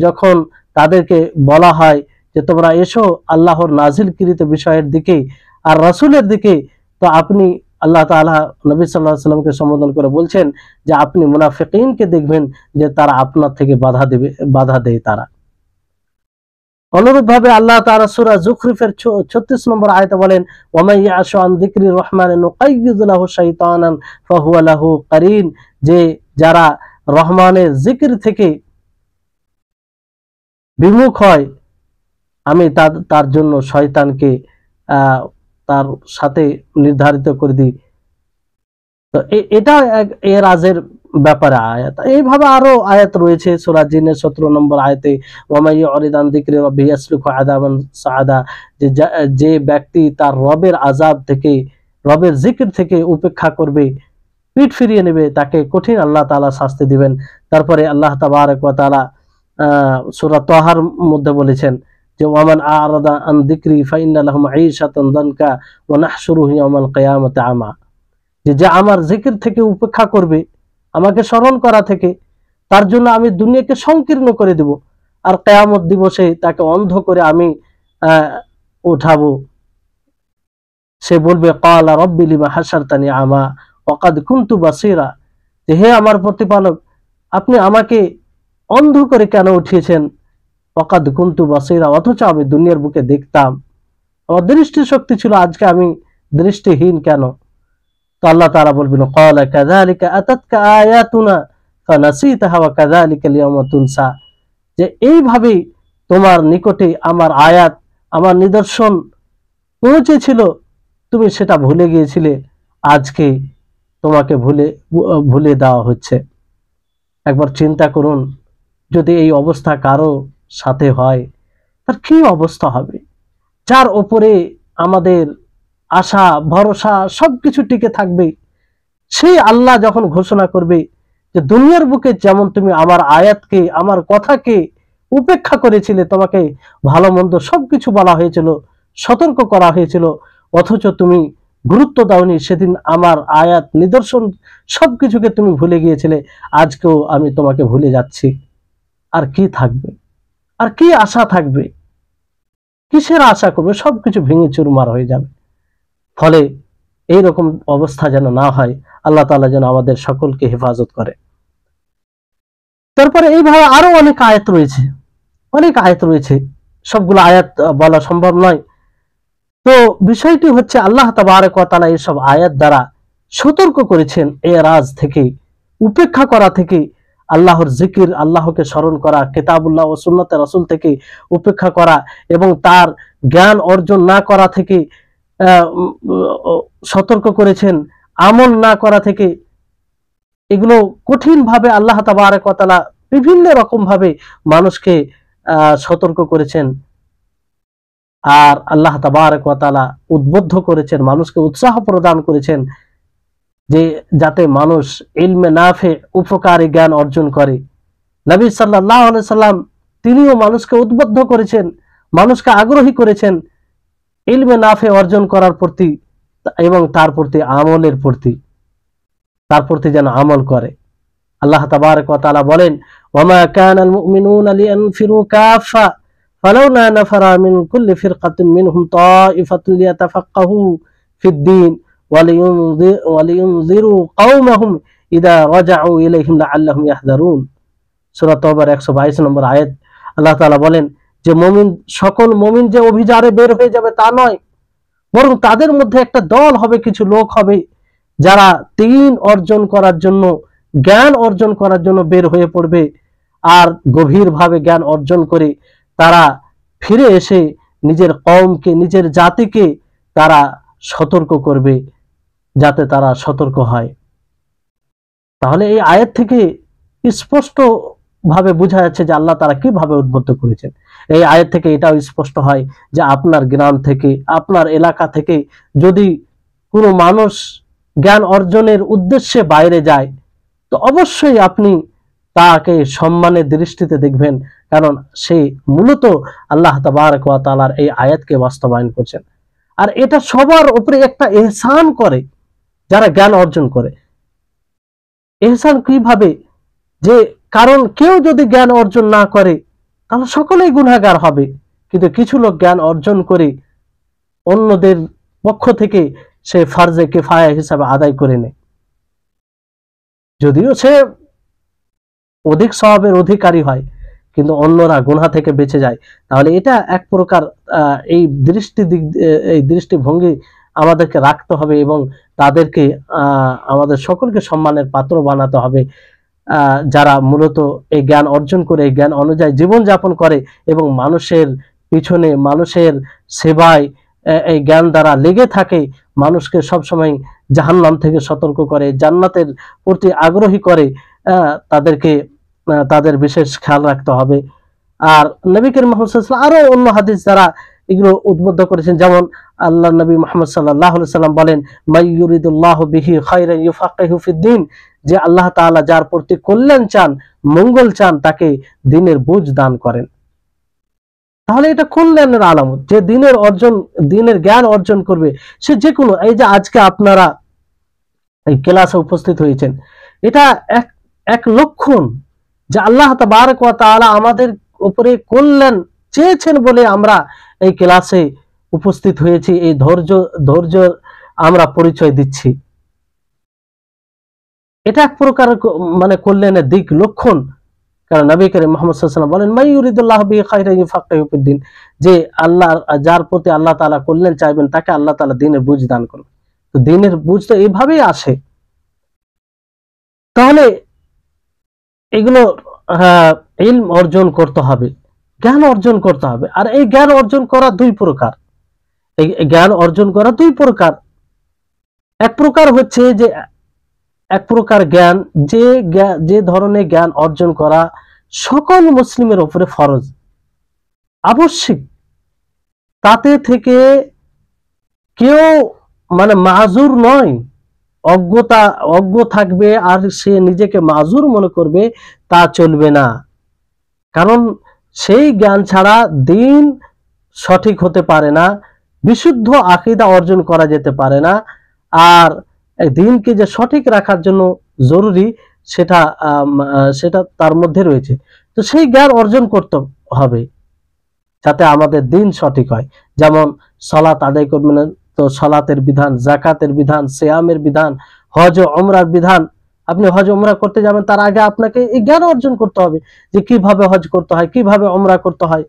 যখন তাদেরকে বলা হয় যে তোমরা এসো আল্লাহর নাজিলকৃত বিষয়ের দিকে আর রাসূলের দিকে, তো আপনি আল্লাহ তাআলা নবী সাল্লাল্লাহু আলাইহি ওয়াসাল্লামকে সম্বোধন করে বলছেন যে আপনি মুনাফিকিনকে দেখবেন যে তারা আপনার থেকে বাধা দেয় তারা। অনুরূপভাবে আল্লাহ তাআলা সূরা যুখরুফের 36 নম্বর আয়াতে বলেন, ওয়া মান ইয়াশু আন যিকরি রহমান নুকাইয়িদ লাহু শাইতানান ফাহুয়া লাহু কারিন, যে যারা রহমানের জিকির থেকে বিমুখ হয় আমি তার জন্য শয়তানকে তার সাথে নির্ধারিত করে দিই। তো এটা এরাজের ব্যাপারে আয়াত। এইভাবে আরো আয়াত রয়েছে সূরা জিনের 17 নম্বর আয়াতে, ওয়া মান ইউরিদ আন যিকরি রাব্বি ইয়াসলুকু আযাবান সাআদা, যে ব্যক্তি তার রবের আযাব থেকে, রবের জিকির থেকে উপেক্ষা করবে, পিঠ ফিরিয়ে নেবে, তাকে কঠিন আল্লাহ তাআলা শাস্তি দিবেন। তারপরে আল্লাহ তাবারক ওয়া তাআলা সূরা তাহার মধ্যে বলেছেন যে ওয়ামান আ'রাদা আন যিকরি ফাইন্না লাহু মাঈশাতান দানকা ওয়া নাহশুরুহু ইয়াওমাল কিয়ামাতি আমা, যে আমার জিকির থেকে উপেক্ষা করবে, আমাকে স্মরণ করা থেকে, তার জন্য আমি দুনিয়াকে সংকীর্ণ করে দেব আর কিয়ামত দিবসে তাকে অন্ধ করে আমি উঠাবো। সে বলবে ক্বালা রাব্বি লিমা হাশারতানি আমা ওয়া ক্বাদ কুনতু বাসীরা, যে হে আমার প্রতিপালক আপনি আমাকে অন্ধ করে কেন উঠিয়েছেন, ওয়া ক্বাদ কুনতু বাসীরা, অথচ আমি দুনিয়ার বুকে দেখতাম, আমার দৃষ্টি শক্তি ছিল, আজকে আমি দৃষ্টিহীন কেন? তো আল্লাহ তাআলা বলবেন ক্বালা কাযালিকা আতাতকা আয়াতুনা ফানাসিতাহা ওয়া কাযালিকা আল-ইয়াওমা তুনসা, যে এইভাবেই তোমার নিকটে আমার আয়াত, আমার নিদর্শন পৌঁছেছিল, তুমি সেটা ভুলে গিয়েছিলে, আজকে তোমাকে ভুলে দেওয়া হচ্ছে। একবার চিন্তা করুন, যদি এই অবস্থা কারো সাথে হয় তার কি অবস্থা হবে? যার উপরে আমাদের আশা ভরসা সবকিছু টিকে থাকবে, সেই আল্লাহ যখন ঘোষণা করবে যে দুনিয়ার বুকে যেমন তুমি আমার আয়াতকে, আমার কথাকে উপেক্ষা করেছিলে, তোমাকে ভালো মন্দ সবকিছু বলা হয়েছিল, সতর্ক করা হয়েছিল, অথচ তুমি গুরুত্ব দাওনি, সেদিন আমার আয়াত নিদর্শন সবকিছুকে তুমি ভুলে গিয়েছিলে, আজকেও আমি তোমাকে ভুলে যাচ্ছি। আর কি থাকবে? আর কি আশা থাকবে? কিসের আশা করবে? সবকিছু ভেঙে চুরমার হয়ে যাবে। ফলে এইরকম অবস্থা যেন না হয়, আল্লাহ তাআলা যেন আমাদের সকলকে হেফাজত করে। তারপরে এইভাবে আরো অনেক আয়াত রয়েছে, সবগুলো আয়াত বলা সম্ভব নয়। তো বিষয়টি হচ্ছে আল্লাহ তাবারক ওয়া তাআলা এইসব আয়াত দ্বারা সতর্ক করেছেন এরাজ থেকে, উপেক্ষা করা থেকে, আল্লাহর জিকির, আল্লাহকে স্মরণ করা, কিতাবুল্লাহ ও সুন্নতে রাসূল থেকে উপেক্ষা করা এবং তার জ্ঞান অর্জন না করা থেকে সতর্ক করেছেন, আমল না করা থেকে। এগুলো কঠিন ভাবে আল্লাহ তাবারক ওয়া তাআলা বিভিন্ন রকম ভাবে মানুষকে সতর্ক করেছেন, আর আল্লাহ তাবারক ওয়া তাআলা উদ্বুদ্ধ করেছেন, মানুষকে উৎসাহ প্রদান করেছেন যে যাতে মানুষ ইলমে নাফে, উপকারী জ্ঞান অর্জন করে। নবী সাল্লাল্লাহু আলাইহি সাল্লাম তিনিও মানুষকে উদ্বুদ্ধ করেছেন, মানুষকে আগ্রহী করেছেন ইলমে নাফে অর্জন করার প্রতি এবং তার প্রতি আমলের প্রতি, তার প্রতি যেন আমল করে। আল্লাহ তাবারক ওয়া তাআলা বলেন, ওয়ামা কানাল মুমিনুনা লিয়ানফিরু কাফা ফালাউলা নাফারা মিন কুল্লি ফিরকাতিন মিনহুম তাইফাতুন লিয়াতাফাক্কাহু ফিদ-দীন ওয়ালিয়ুনযিরু কওমাহুম ইযা রাজাউ ইলাইহিম লাআল্লাহুম ইয়াহযারুন। সূরা তাওবার 122 নম্বর আয়াত। আল্লাহ তাআলা বলেন যে সকল মুমিন যে অভিযানে বের হয়ে যাবে তা নয়, বরং তাদের মধ্যে একটা দল হবে, কিছু লোক হবে যারা দ্বীন অর্জন করার জন্য, জ্ঞান অর্জন করার জন্য বের হয়ে পড়বে, আর গভীরভাবে জ্ঞান অর্জন করে তারা ফিরে এসে নিজের কওমকে, নিজের জাতিকে তারা সতর্ক করবে, যাতে তারা সতর্ক হয়। তাহলে এই আয়াত থেকে স্পষ্ট ভাবে বোঝা যাচ্ছে যে আল্লাহ তারা কিভাবে উদ্বুদ্ধ করেছেন। এই আয়াত থেকে এটাও স্পষ্ট হয় যে আপনার গ্রাম থেকে, আপনার এলাকা থেকে যদি কোনো মানুষ জ্ঞান অর্জনের উদ্দেশ্যে বাইরে যায়, তো অবশ্যই আপনি তাকে সম্মানের দৃষ্টিতে দেখবেন, কারণ সে মূলত আল্লাহ তাবারক ওয়া তাআলার এই আয়াতকে বাস্তবায়ন করছেন। আর এটা সবার উপরে একটা ইহসান করে যারা জ্ঞান অর্জন করে। ইহসান কিভাবে? যে কারণ কেউ যদি জ্ঞান অর্জন না করে তাহলে সকলেই গুনাহগার হবে, কিন্তু কিছু লোক জ্ঞান অর্জন করে অন্যদের পক্ষ থেকে সে ফারজে কিফায়া হিসাবে আদায় করে নেয়, যদিও সে অধিক সওয়াবের অধিকারী হয়, কিন্তু অন্যরা গুনাহ থেকে বেঁচে যায়। তাহলে এটা এক প্রকার এই দৃষ্টিভঙ্গি আমাদেরকে রাখতে হবে এবং তাদেরকে আমাদের সকলকে সম্মানের পাত্র বানাতে হবে, যারা মূলত এই জ্ঞান অর্জন করে, এই জ্ঞান অনুযায়ী জীবন যাপন করে এবং মানুষের পিছনে, মানুষের সেবায় এই জ্ঞান দ্বারা লেগে থাকে, মানুষকে সবসময় জাহান্নাম থেকে সতর্ক করে, জান্নাতের প্রতি আগ্রহী করে, তাদেরকে তাদের বিশেষ খেয়াল রাখতে হবে। আর নবী করিম মুহাম্মদ সাল্লাল্লাহু আলাইহি ওয়াসাল্লাম আরো অন্য হাদিস দ্বারা এগুলো উদ্বুদ্ধ করেছেন, যেমন আল্লাহ নবী মুহাম্মদ সাল্লাল্লাহু আলাইহি ওয়াসাল্লাম বলেন, মাই ইউরিদুল্লাহু বিহি খায়রান ইউফাক্কিহু ফিদ্দিন, যে আল্লাহ তাআলা যার প্রতি কল্যাণ চান, মঙ্গল চান, তাকে দ্বীনের বুঝ দান করেন। তাহলে এটা কল্যাণের আলামত, যে দ্বীনের জ্ঞান অর্জন করবে সে যে কোনো, এই যে আজকে আপনারা এই ক্লাসে উপস্থিত হয়েছেন, এটা এক লক্ষণ যে আল্লাহ তাবারক ওয়া তাআলা আমাদের উপরে কল্যাণ চেয়েছেন বলে আমরা এই ক্লাসে উপস্থিত হয়েছি, এই ধৈর্য আমরা পরিচয় দিচ্ছি। এটা এক প্রকার মানে কল্যাণের দিক, লক্ষণ। কারণ নবী করিম মুহাম্মদ সাল্লাল্লাহু আলাইহি ওয়াসাল্লাম বলেন, মাই ইউরিদুল্লাহু বিহি খায়রান ইউফাক্কিহু ফিদ্দিন, যে যার প্রতি আল্লাহ তাআলা কল্যাণ চাইবেন তাকে আল্লাহ তাআলা দ্বীনের বুঝ দান করবেন। তো দ্বীনের বুঝ তো এইভাবেই আসে। তাহলে এগুলো ইলম অর্জন করতে হবে, জ্ঞান অর্জন করতে হবে। আর এই জ্ঞান অর্জন করা দুই প্রকার। এই জ্ঞান অর্জন করা দুই প্রকার। এক প্রকার হচ্ছে যে এক প্রকার জ্ঞান, যে ধরনের জ্ঞান অর্জন করা সকল মুসলিমের উপরে ফরজ, আবশ্যিক। তাতে থেকে কেউ মানে মাজুর নয়, অজ্ঞ থাকবে আর সে নিজেকে মাজুর মনে করবে, তা চলবে না। কারণ সেই জ্ঞান ছাড়া দ্বীন সঠিক হতে পারে না, বিশুদ্ধ আকীদা অর্জন করা যেতে পারে না। আর দ্বীনকে যে সঠিক রাখার জন্য জরুরি, সেটা তার মধ্যে রয়েছে। তো সেই জ্ঞান অর্জন করতে হবে যাতে আমাদের দ্বীন সঠিক হয়। যেমন সালাত আদায় করবেন, তো সালাতের বিধান, যাকাতের বিধান, সিয়ামের বিধান, হজ ও উমরার বিধান। আপনি হজ উমরা করতে যাবেন, তার আগে আপনাকে এই জ্ঞান অর্জন করতে হবে যে কিভাবে হজ করতে হয়, কিভাবে উমরা করতে হয়।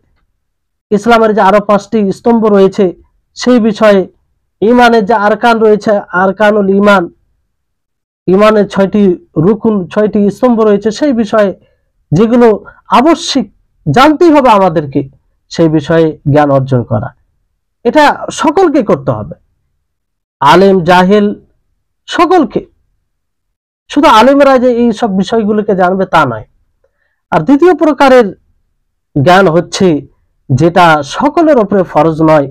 ইসলামের যে আরো 5টি স্তম্ভ রয়েছে সেই বিষয়ে, ইমানের যে আরকান রয়েছে, আরকানুল ইমান, ইমানের 6টি রুকুন, 6টি স্তম্ভ রয়েছে, সেই বিষয়ে যেগুলো আবশ্যিক জানতেই হবে আমাদেরকে, সেই বিষয়ে জ্ঞান অর্জন করা, এটা সকলকে করতে হবে, আলেম জাহেল সকলকে। শুধু আলেমরা যে এই সব বিষয়গুলোকে জানবে তা নয়। আর দ্বিতীয় প্রকারের জ্ঞান হচ্ছে যেটা সকলের উপরে ফরজ নয়,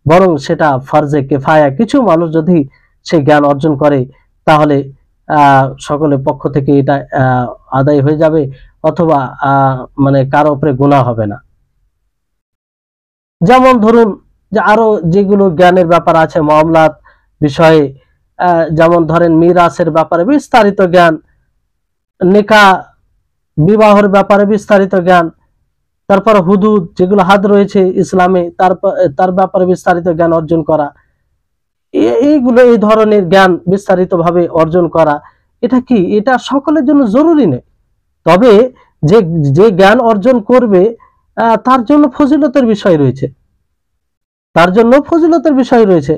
বরং সেটা ফরজে কিফায়া। কিছু মানুষ যদি সেই জ্ঞান অর্জন করে তাহলে সকলের পক্ষ থেকে এটা আদায় হয়ে যাবে, অথবা মানে কারো উপরে গুনাহ হবে না। যেমন ধরুন যে আরো যেগুলো জ্ঞানের ব্যাপার আছে মামলাত বিষয়ে, যেমন ধরেন মিরাসের ব্যাপারে বিস্তারিত জ্ঞান, নিকাহ বিবাহের ব্যাপারে বিস্তারিত জ্ঞান, তারপর হুদুদ যেগুলো হাদ রয়েছে ইসলামে তার ব্যাপারে বিস্তারিত জ্ঞান অর্জন করা, এইগুলো এই ধরনের জ্ঞান বিস্তারিত ভাবে অর্জন করা, এটা কি, এটা সকলের জন্য জরুরি নেই। তবে যে জ্ঞান অর্জন করবে তার জন্য ফজিলতের বিষয় রয়েছে,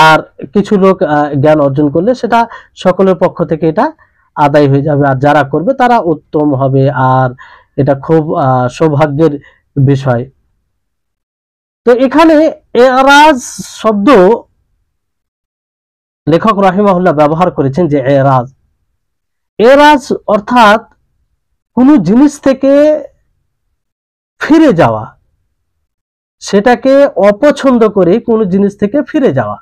আর কিছু লোক জ্ঞান অর্জন করলে সেটা সকলের পক্ষ থেকে এটা আদায় হয়ে যাবে, আর যারা করবে তারা উত্তম হবে। আর এটা খুব সৌভাগ্যের বিষয়। তো এখানে এরাজ শব্দ লেখক রাহিমাহুল্লাহ ব্যবহার করেছেন, যে এরাজ, এরাজ অর্থাৎ কোনো জিনিস থেকে ফিরে যাওয়া, সেটাকে অপছন্দ করে কোনো জিনিস থেকে ফিরে যাওয়া,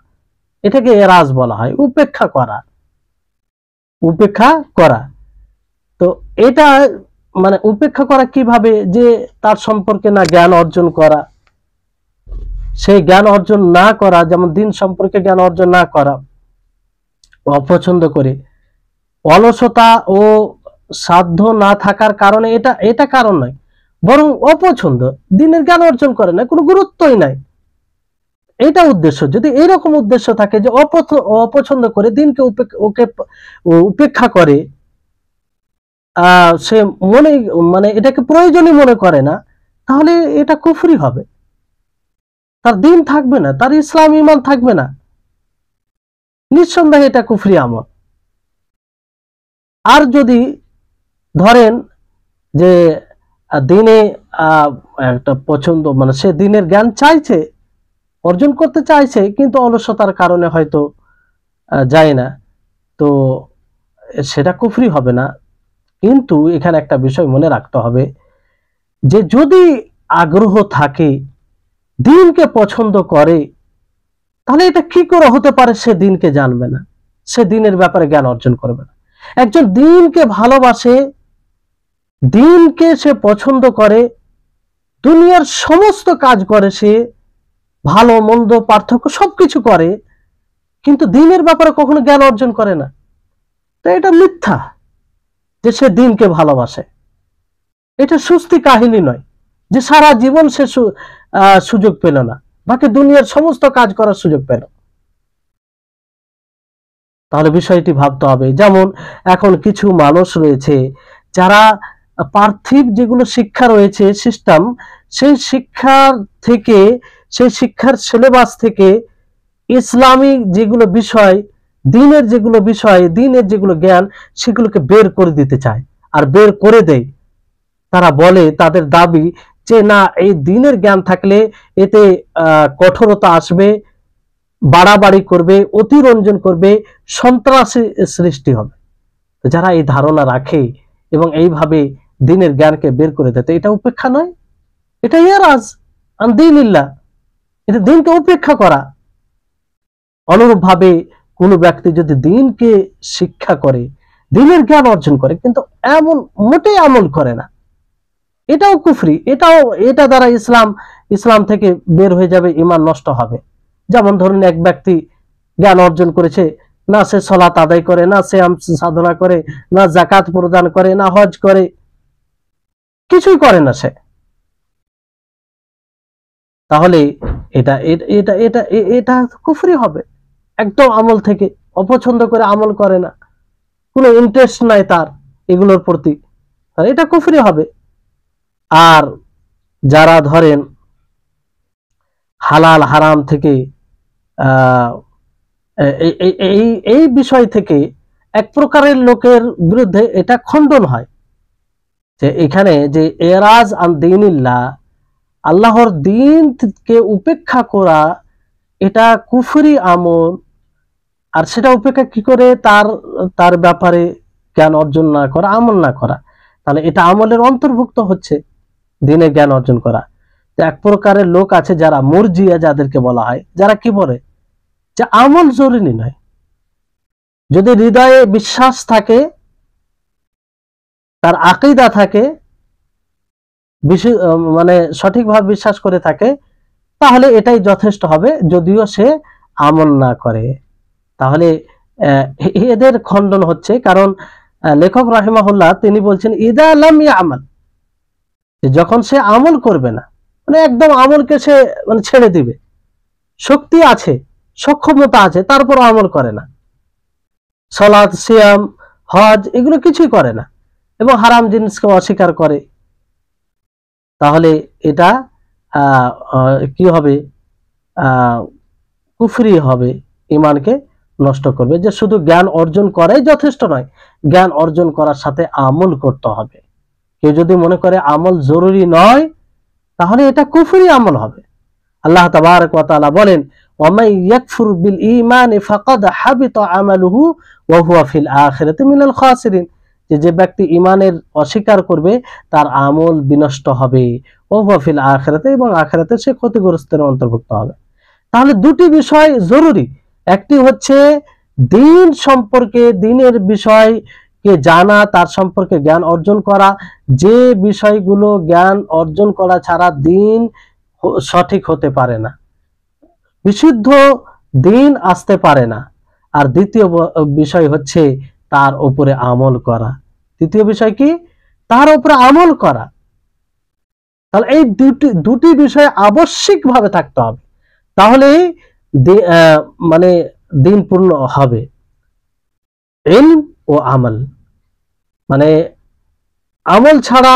এটাকে এরাজ বলা হয়, উপেক্ষা করা, উপেক্ষা করা। তো এটা মানে উপেক্ষা করা কিভাবে, যে তার সম্পর্কে না জ্ঞান অর্জন করা, সেই জ্ঞান অর্জন না করা, যেমন দিন সম্পর্কে জ্ঞান অর্জন না করা, অপছন্দ করে, অলসতা ও সাধ্য না থাকার কারণে, এটা কারণ নয়, বরং অপছন্দ, দিনের জ্ঞান অর্জন করে না, কোনো গুরুত্বই নাই, এটা উদ্দেশ্য। যদি এরকম উদ্দেশ্য থাকে যে অপছন্দ করে দিনকে উপেক্ষা করে, সে মনে মানে এটাকে প্রয়োজনই মনে করে না, তাহলে এটা কুফরি হবে, তার দিন থাকবে না, তার ইসলাম ঈমান থাকবে না, নিঃসন্দেহে এটা কুফরি আমল। আর যদি ধরেন যে দিনে একটা পছন্দ, মানে সে দিনের জ্ঞান চাইছে, অর্জন করতে চাইছে, কিন্তু অলসতার কারণে হয়তো যায় না, তো সেটা কুফরি হবে না। কিন্তু এখানে একটা বিষয় মনে রাখতে হবে, যে যদি আগ্রহ থাকে, দিনকে পছন্দ করে, তাহলে এটা কি করে হতে পারে সে দিনকে জানবে না, সে দিনের ব্যাপারে জ্ঞান অর্জন করবে না। একজন দিনকে ভালোবাসে, দিনকে সে পছন্দ করে, দুনিয়ার সমস্ত কাজ করে, সে ভালো মন্দ পার্থক্য সবকিছু করে, কিন্তু দিনের ব্যাপারে কখনো জ্ঞান অর্জন করে না, তো এটা মিথ্যা যে সে দিনকে ভালোবাসে। এটা সুস্থি কাহিনী নয় যে সারা জীবন সে সুযোগ পেল না, বাকি দুনিয়ার সমস্ত কাজ করার সুযোগ পেল। তাহলে বিষয়টি ভাবতে হবে। যেমন এখন কিছু মানুষ রয়েছে যারা পার্থিব যেগুলো শিক্ষা রয়েছে সিস্টেম, সেই শিক্ষার থেকে, সেই শিক্ষার সিলেবাস থেকে ইসলামিক যেগুলো বিষয়, দিনের যেগুলো বিষয়, দিনের যেগুলো জ্ঞান, সেগুলোকে বের করে দিতে চায়, আর বের করে দেয়। তারা বলে, তাদের দাবি যে না, এই দিনের জ্ঞান থাকলে এতে কঠোরতা আসবে, বাড়াবাড়ি করবে, অতিরঞ্জন করবে, সন্ত্রাসী সৃষ্টি হবে। যারা এই ধারণা রাখে এবং এইভাবে দিনের জ্ঞানকে বের করে দেয়, এটা উপেক্ষা নয়, এটা ইরাজ আন দীনিল্লাহ, এটা দিনকে উপেক্ষা করা। অনুরূপ ভাবে কোন ব্যক্তি যদি দিনকে শিক্ষা করে, দিনের জ্ঞান অর্জন করে, কিন্তু এমন মোটেই আমল করে না, এটাও কুফরি, এটা দ্বারা ইসলাম থেকে বের হয়ে যাবে, ঈমান নষ্ট হবে। যেমন ধরুন, এক ব্যক্তি জ্ঞান অর্জন করেছে, না সে সালাত আদায় করে, না সে সাধনা করে, না যাকাত প্রদান করে, না হজ করে, কিছুই করে না সে, তাহলে এটা এটা এটা এটা কুফরি হবে একদম। আমল থেকে অপছন্দ করে, আমল করে না, কোনো ইন্টারেস্ট নাই তার এগুলোর প্রতি, এটা কুফরি হবে। আর যারা ধরেন হালাল হারাম থেকে এই বিষয় থেকে এক প্রকারের লোকের বিরুদ্ধে এটা খণ্ডন হয়, যে এখানে যে এরাজ আন দীনিল্লাহ, আল্লাহর দিনকে উপেক্ষা করা, এটা কুফরি আমল। আর সেটা উপেক্ষা কি করে, তার ব্যাপারে জ্ঞান অর্জন না করা, আমল না করা, তাহলে এটা আমলের অন্তর্ভুক্ত হচ্ছে, দিনে জ্ঞান অর্জন করা। এক প্রকারের লোক আছে যারা মুরজিয়া, যাদেরকে বলা হয়, যারা কি বলে যে আমল জরুরি নয়, যদি হৃদয়ে বিশ্বাস থাকে, তার আকীদা থাকে, মানে সঠিকভাবে বিশ্বাস করে থাকে, তাহলে এটাই যথেষ্ট হবে, যদিও সে আমল না করে। তাহলে এদের খণ্ডন হচ্ছে, কারণ লেখক রাহিমাহুল্লাহ তিনি বলছেন ইদা লাম ইয়ামাল, যখন সে আমল করবে না, মানে একদম আমলকে সে মানে ছেড়ে দিবে, শক্তি আছে, সক্ষমতা আছে, তারপর আমল করে না, সালাত, সিয়াম, হজ এগুলো কিছুই করে না, এবং হারাম জিনিসকে অস্বীকার করে, তাহলে এটা কি হবে, কুফরি হবে, ঈমানকে নষ্ট করবে। যে শুধু জ্ঞান অর্জন করাই যথেষ্ট নয়, জ্ঞান অর্জন করার সাথে আমল করতে হবে। কেউ যদি মনে করে আমল জরুরি নয়, তাহলে এটা কুফরি আমল হবে। আল্লাহ তাবারক ওয়া তাআলা বলেন, ওয়ামাই ইয়াকফুর বিল ঈমানি ফাকাদ হাবিতা আমালুহু ওয়া হুয়া ফিল আখিরাতি মিনাল খাসিরিন, যে ব্যক্তি ঈমানের অস্বীকার করবে তার আমল বিনষ্ট হবে, ওয়া হুয়া ফিল আখিরাতি, এবং আখিরাতে সে ক্ষতিগ্রস্তের অন্তর্ভুক্ত হবে। তাহলে দুটি বিষয় জরুরি, একটি হচ্ছে দিন সম্পর্কে, দিনের বিষয়কে জানা, তার সম্পর্কে জ্ঞান অর্জন করা, যে বিষয়গুলো জ্ঞান অর্জন করা ছাড়া দিন সঠিক হতে পারে না, বিশুদ্ধ দিন আসতে পারে না। আর দ্বিতীয় বিষয় হচ্ছে তার উপরে আমল করা। দ্বিতীয় বিষয় কি? তার উপরে আমল করা। তাহলে এই দুটি বিষয় আবশ্যিকভাবে থাকতে হবে, তাহলেই মানে দিন পূর্ণ হবে। ইলম ও আমল, মানে আমল ছাড়া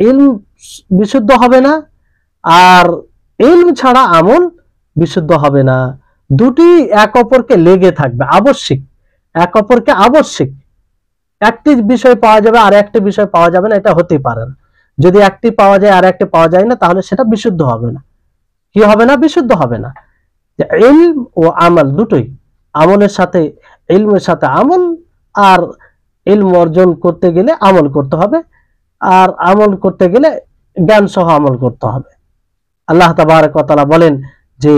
ইলম বিশুদ্ধ হবে না, আর ইলম ছাড়া আমল বিশুদ্ধ হবে না। দুটি এক অপরকে লেগে থাকবে, আবশ্যিক, এক অপরকে আবশ্যিক। একটি বিষয় পাওয়া যাবে আর একটি বিষয় পাওয়া যাবে না, এটা হতেই পারে না। যদি একটি পাওয়া যায় আর একটি পাওয়া যায় না, তাহলে সেটা বিশুদ্ধ হবে না। কি হবে না? বিশুদ্ধ হবে না। ইলম ও আমল দুটোই, আমলের সাথে ইলমের সাথে আমল, আর ইলম অর্জন করতে গেলে আমল করতে হবে, আর আমল করতে গেলে জ্ঞান সহ আমল করতে হবে। আল্লাহ তাবারক ওয়া তাআলা বলেন যে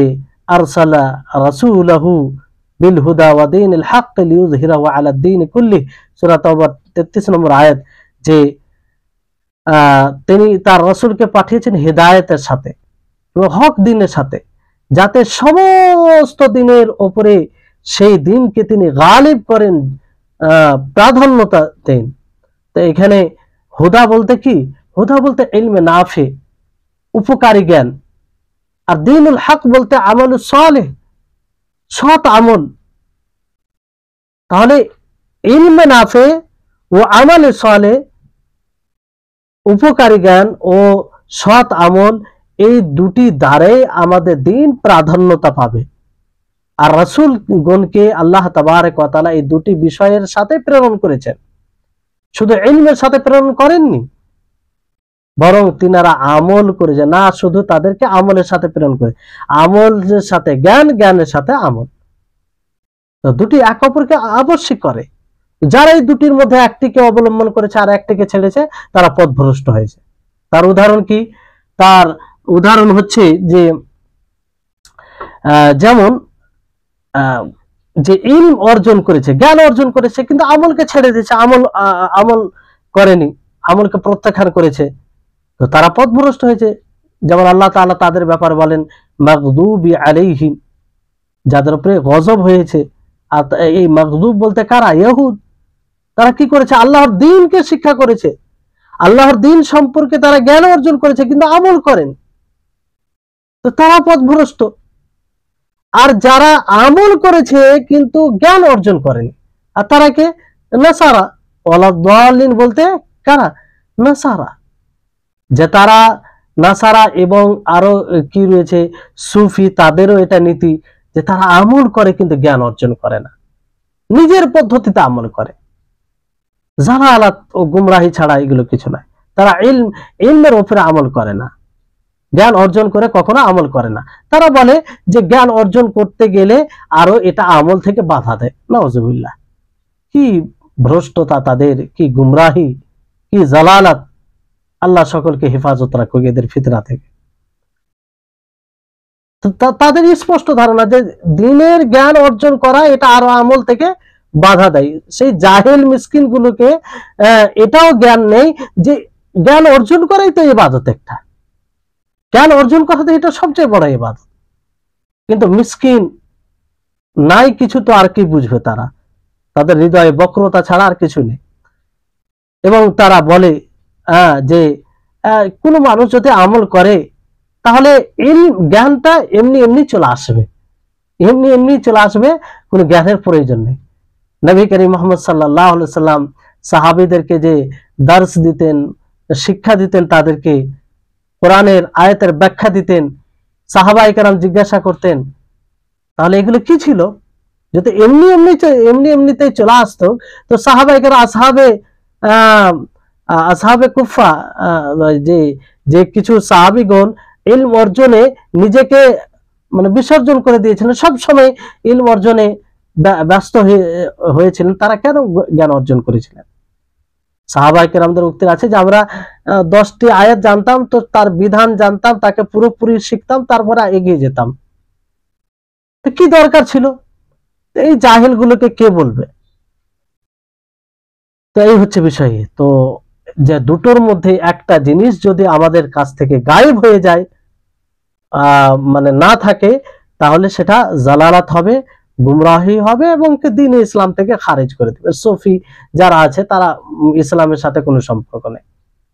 আরসালা রাসূলাহু বিল হুদা ওয়া দীনিল হক লিইয়ুযহিরাহু আলা দ্বীন কুল্লিহি, সূরা তাওবা 33 নম্বর আয়াত, যে তিনি তার রাসূলকে পাঠিয়েছেন হিদায়াতের সাথে এবং হক দ্বীনের সাথে, যাতে সমস্ত দিনের উপরে সেই দিনকে তিনি গালিব করেন, প্রাধান্যতা দেন। তো এখানে হুদা বলতে কি? হুদা বলতে ইলমে নাফি, উপকারী জ্ঞান, আর দ্বীনুল হক বলতে আমলুস সালেহ, সৎ আমল। তাহলে ইলমে নাফি ও আমলে সালেহ, উপকারী জ্ঞান ও সৎ আমল, এই দুটি দ্বারাই আমাদের দিন প্রাধান্যতা পাবে। আর রাসূলগণকে আল্লাহ তাবারক ওয়া তাআলা এই দুটি বিষয়ের সাথে প্রেরণ করেছেন, শুধু ইলমের সাথে প্রেরণ করেননি, বরং তিনারা আমল করেছে। না শুধু তাদেরকে আমলের সাথে প্রেরণ করে, আমলের সাথে জ্ঞান, জ্ঞানের সাথে আমল, তো দুটি এক অপরকে আবশ্যক করে। যারা এই দুটির মধ্যে একটিকে অবলম্বন করেছে আর একটিকে ছেড়েছে, তারা পথভ্রষ্ট হয়েছে। তার উদাহরণ কি? তার উদাহরণ হচ্ছে যে যেমন যে ইলম অর্জন করেছে, জ্ঞান অর্জন করেছে, কিন্তু আমলকে ছেড়ে দিয়েছে, আমল করেনি, আমলকে প্রত্যাখ্যান করেছে, তো তারা পথভ্রষ্ট হয়েছে। যেমন আল্লাহ তাআলা তাদের ব্যাপারে বলেন মাগদুবি আলাইহিম, যাদের উপরে গজব হয়েছে। আর এই মাগদুব বলতে কারা? ইহুদ। তারা কি করেছে? আল্লাহর দ্বীনকে শিক্ষা করেছে, আল্লাহর দ্বীন সম্পর্কে তারা জ্ঞান অর্জন করেছে, কিন্তু আমল করেন, তো তারা পথভ্রষ্ট। আর যারা আমল করেছে কিন্তু জ্ঞান অর্জন করেনি, আর তারা কে? নাসারা। ওয়ালাদ-দাল্লিন বলতে কারা? নাসারা। যে তারা নাসারা এবং আরো কি রয়েছে সুফি, তাদেরও এটা নীতি যে তারা আমল করে কিন্তু জ্ঞান অর্জন করে না, নিজের পদ্ধতিতে আমল করে, জালালাত ও গুমরাহি ছাড়া এগুলো কিছু নয়। তারা ইলমের উপরে আমল করে না, জ্ঞান অর্জন করে কখনো আমল করে না। তারা বলে যে জ্ঞান অর্জন করতে গেলে আরো এটা আমল থেকে বাধা দেয়। নাউজুবিল্লাহ, কি ভ্রষ্টতা তাদের, কি গুমরাহি, কি জালালাত। আল্লাহ সকলকে হেফাজত রাখুক এদের ফিতনা থেকে। তাদের স্পষ্ট ধারণা যে দ্বীনের জ্ঞান অর্জন করা এটা আরো আমল থেকে বাধা দেয়। সেই জাহেল মিসকিন গুলোকে এটাও জ্ঞান নেই যে জ্ঞান অর্জন করাই তো ইবাদত, একটা জ্ঞান অর্জন করা তো এটা সবচেয়ে বড় ইবাদত। কিন্তু মিসকিন নাই কিছু, তো আর কি বুঝবে তারা? তাদের হৃদয়ে বক্রতা ছাড়া আর কিছু নেই। এবং তারা বলে যে কোনো মানুষ যদি আমল করে তাহলে জ্ঞানটা এমনি এমনি চলে আসবে, এমনি এমনি চলে আসবে, কোনো জ্ঞানের প্রয়োজন নেই। নবী করিম মুহাম্মদ সাল্লাল্লাহু আলাইহি সাল্লাম সাহাবীদেরকে যে দর্শ দিতেন, শিক্ষা দিতেন, তাদেরকে কোরআনের আয়াতের ব্যাখ্যা দিতেন, সাহাবায়ে কেরাম জিজ্ঞাসা করতেন, তাহলে এগুলো কি ছিল? যদি এমনি এমনিতেই চলে আসতো, তো সাহাবায়ে কেরাম আসহাবে কুফা, যে কিছু সাহাবীগণ ইলম অর্জনে নিজেকে মানে বিসর্জন করে দিয়েছিলেন, সব সময় ইলম অর্জনে ব্যস্ত হয়েছিলেন, তারা কেন জ্ঞান অর্জন করেছিলেন? সাহাবায়ে কেরামদের উক্তি আছে যে আমরা 10টি আয়াত জানতাম, তো তার বিধান জানতাম, তাকে পুরোপুরি শিখতাম, তারপরে এগিয়ে যেতাম। তো কি দরকার ছিল? এই জাহেল গুলোকে কে বলবে? তো এই হচ্ছে বিষয়। তো যে দুটোর মধ্যে একটা জিনিস যদি আমাদের কাছ থেকে গায়েব হয়ে যায়, মানে না থাকে, তাহলে সেটা জালালাত হবে, গুমরাহি হবে এবং দ্বীন ইসলাম থেকে খারিজ করে দেবে। সুফি যারা আছে তারা ইসলামের সাথে কোনো সম্পর্ক নেই,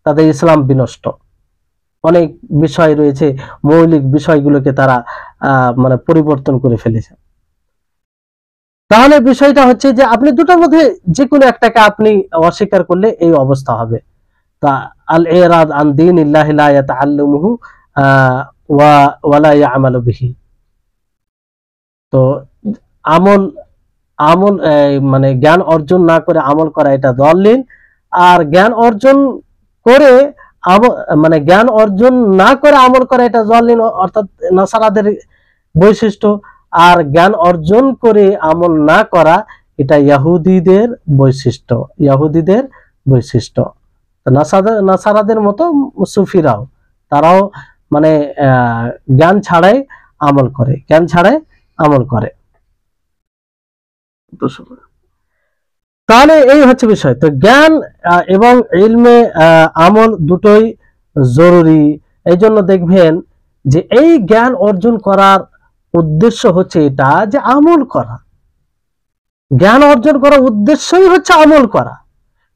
তাদের ইসলাম বিনষ্ট। অনেক বিষয় রয়েছে, মৌলিক বিষয়গুলোকে তারা মানে পরিবর্তন করে ফেলেছে। তাহলে বিষয়টা হচ্ছে যে আপনি দুটোর মধ্যে যে কোনো একটাকে আপনি অস্বীকার করলে এই অবস্থা হবে। তা আল ইরাদ আন দীনিল্লাহি লা ইয়াতাআল্লামুহু ওয়া লা ইয়ামালু বিহি। তো আমল আমল মানে জ্ঞান অর্জন না করে আমল করা এটা দলিল, আর জ্ঞান অর্জন করে মানে জ্ঞান অর্জন না করে আমল করা এটা দলিল, অর্থাৎ নাসারাদের বৈশিষ্ট্য। আর জ্ঞান অর্জন করে আমল না করা এটা ইহুদিদের বৈশিষ্ট্য, ইহুদিদের বৈশিষ্ট্য। নাসারাদের মতো সুফিরাও, তারাও মানে জ্ঞান ছাড়াই আমল করে, জ্ঞান ছাড়াই আমল করে। তাহলে এই হচ্ছে বিষয়। তো জ্ঞান এবং ইলমে আমল দুটোই জরুরি। এই জন্য দেখবেন যে এই জ্ঞান অর্জন করার উদ্দেশ্য হচ্ছে এটা যে আমল করা। জ্ঞান অর্জন করার উদ্দেশ্যই হচ্ছে আমল করা।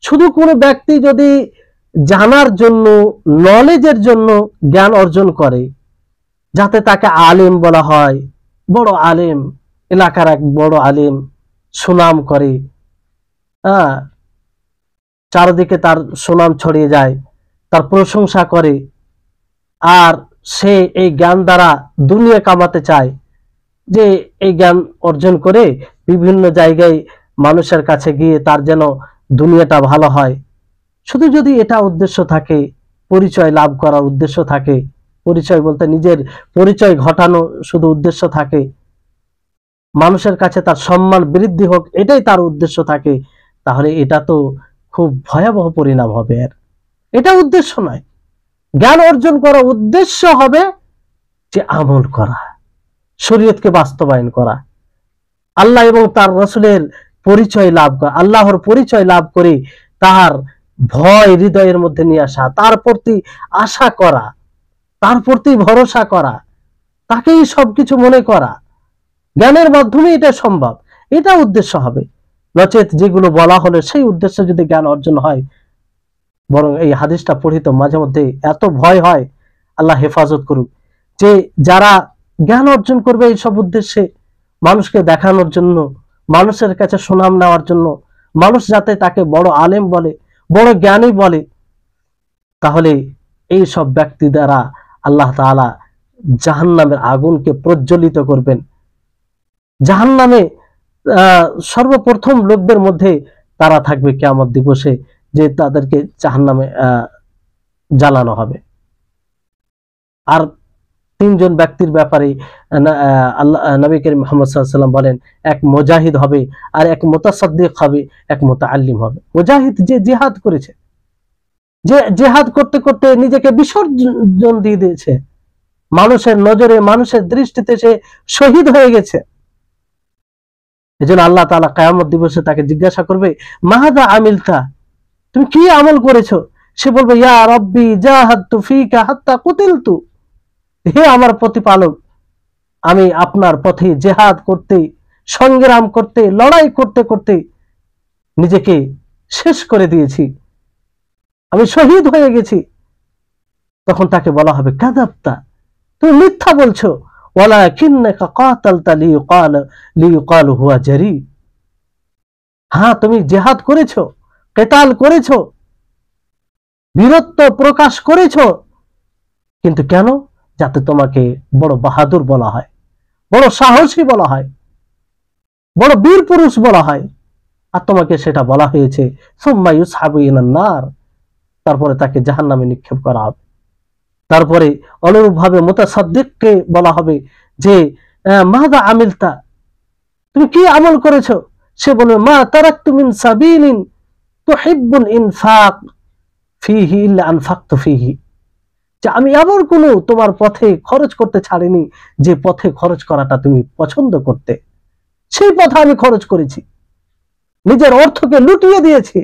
শুধু কোনো ব্যক্তি যদি জানার জন্য, নলেজের জন্য জ্ঞান অর্জন করে, যাতে তাকে আলেম বলা হয়, বড় আলেম, এলাকার এক বড় আলেম, সুনাম করে, চারদিকে তার সুনাম ছড়িয়ে যায়, তার প্রশংসা করে, আর সে এই জ্ঞান দ্বারা দুনিয়া কামাতে চায়, যে এই জ্ঞান অর্জন করে বিভিন্ন জায়গায় মানুষের কাছে গিয়ে তার যেন দুনিয়াটা ভালো হয়। শুধু যদি এটা উদ্দেশ্য থাকে, পরিচয় লাভ করার উদ্দেশ্য থাকে, পরিচয় বলতে নিজের পরিচয় ঘটানো শুধু উদ্দেশ্য থাকে, মানুষের কাছে তার সম্মান বৃদ্ধি হোক, এটাই তার উদ্দেশ্য থাকে, তাহলে এটা তো খুব ভয়াবহ পরিণাম হবে। এর এটা উদ্দেশ্য নয়। জ্ঞান অর্জন করার উদ্দেশ্য হবে যে আমল করা, শরীয়তকে বাস্তবায়ন করা, আল্লাহ এবং তার রাসূলের পরিচয় লাভ করা, আল্লাহর পরিচয় লাভ করে তার ভয় হৃদয়ের মধ্যে নিয়ে আসা, তার প্রতি আশা করা, তার প্রতি ভরসা করা, তাকেই সবকিছু মনে করা। জ্ঞানের মাধ্যমে এটা সম্ভব, এটা উদ্দেশ্য হবে। নচেত যেগুলো বলা হলো সেই উদ্দেশ্যে যদি জ্ঞান অর্জন হয়, বরং এই হাদিসটা পড়িত মাঝে মধ্যে এত ভয় হয়, আল্লাহ হেফাজত করুক, যে যারা জ্ঞান অর্জন করবে এই সব উদ্দেশ্যে, মানুষকে দেখানোর জন্য, মানুষের কাছে সুনাম নেওয়ার জন্য, মানুষ যাতে তাকে বড় আলেম বলে, বড় জ্ঞানী বলে, তাহলে এই সব ব্যক্তি দ্বারা আল্লাহ তাআলা জাহান্নামের আগুনকে প্রজ্বলিত করবেন। জাহান্নামে সর্বপ্রথম লোকদের মধ্যে তারা থাকবে কিয়ামত দিবসে, যে তাদেরকে জাহান্নামে জ্বালানো হবে। আর তিনজন ব্যক্তির ব্যাপারে আল্লাহ নবী করিম মুহাম্মদ সাল্লাল্লাহু আলাইহি ওয়াসাল্লাম বলেন, এক মুজাহিদ হবে, আর এক মুতাসাদ্দিক হবে, এক মুতাআল্লিম হবে। মুজাহিদ যে জিহাদ করেছে, যে জিহাদ করতে করতে নিজেকে বিসর্জন দিয়ে দিয়েছে, মানুষের নজরে, মানুষের দৃষ্টিতে সে শহীদ হয়ে গেছে। এজন্য আল্লাহ তাআলা কিয়ামত দিবসে তাকে জিজ্ঞাসা করবে, মাহাদা আমিলতা, তুমি কি আমল করেছো? সে বলবে, ইয়া রাব্বি জাহাদতু ফিকা হাত্তা কুতিলতু, হে আমার প্রতিপালক, আমি আপনার পথে জিহাদ করতে, সংগ্রাম করতে, লড়াই করতে করতে নিজেকে শেষ করে দিয়েছি, আমি শহীদ হয়ে গেছি। তখন তাকে বলা হবে, কাযাবতা, তুমি মিথ্যা বলছো, ওয়ালাকিন্নাকা কাতালতা লিইউকাল হুয়া জারি, হ্যাঁ তুমি জিহাদ করেছো, কিতাল করেছো, বীরত্ব প্রকাশ করেছো, কিন্তু কেন? যাতে তোমাকে বড় বাহাদুর বলা হয়, বড় সাহসী বলা হয়, বড় বীর পুরুষ বলা হয়। আর তোমাকে সেটা বলা হয়েছে সুম্মা ইউসহাবু ইলান নার, তারপরে তাকে জাহান্নামে নিক্ষেপ করা হবে। তারপরে অনুরূপভাবে মুতাসাদ্দিককে বলা হবে যে মাযা আমিলতা, তুমি কি আমল করেছো? সে বলবে মা তারাকতু মিন সাবিলিন তুহিব্বুল ইনফাক ফিহি ইল্লা আনফাকতু ফিহি, যে আমি এমন কোনো তোমার পথে খরচ করতে ছাড়িনি যে পথে খরচ করাটা তুমি পছন্দ করতে, সেই পথে আমি খরচ করেছি, নিজের অর্থকে লুটিয়ে দিয়েছি।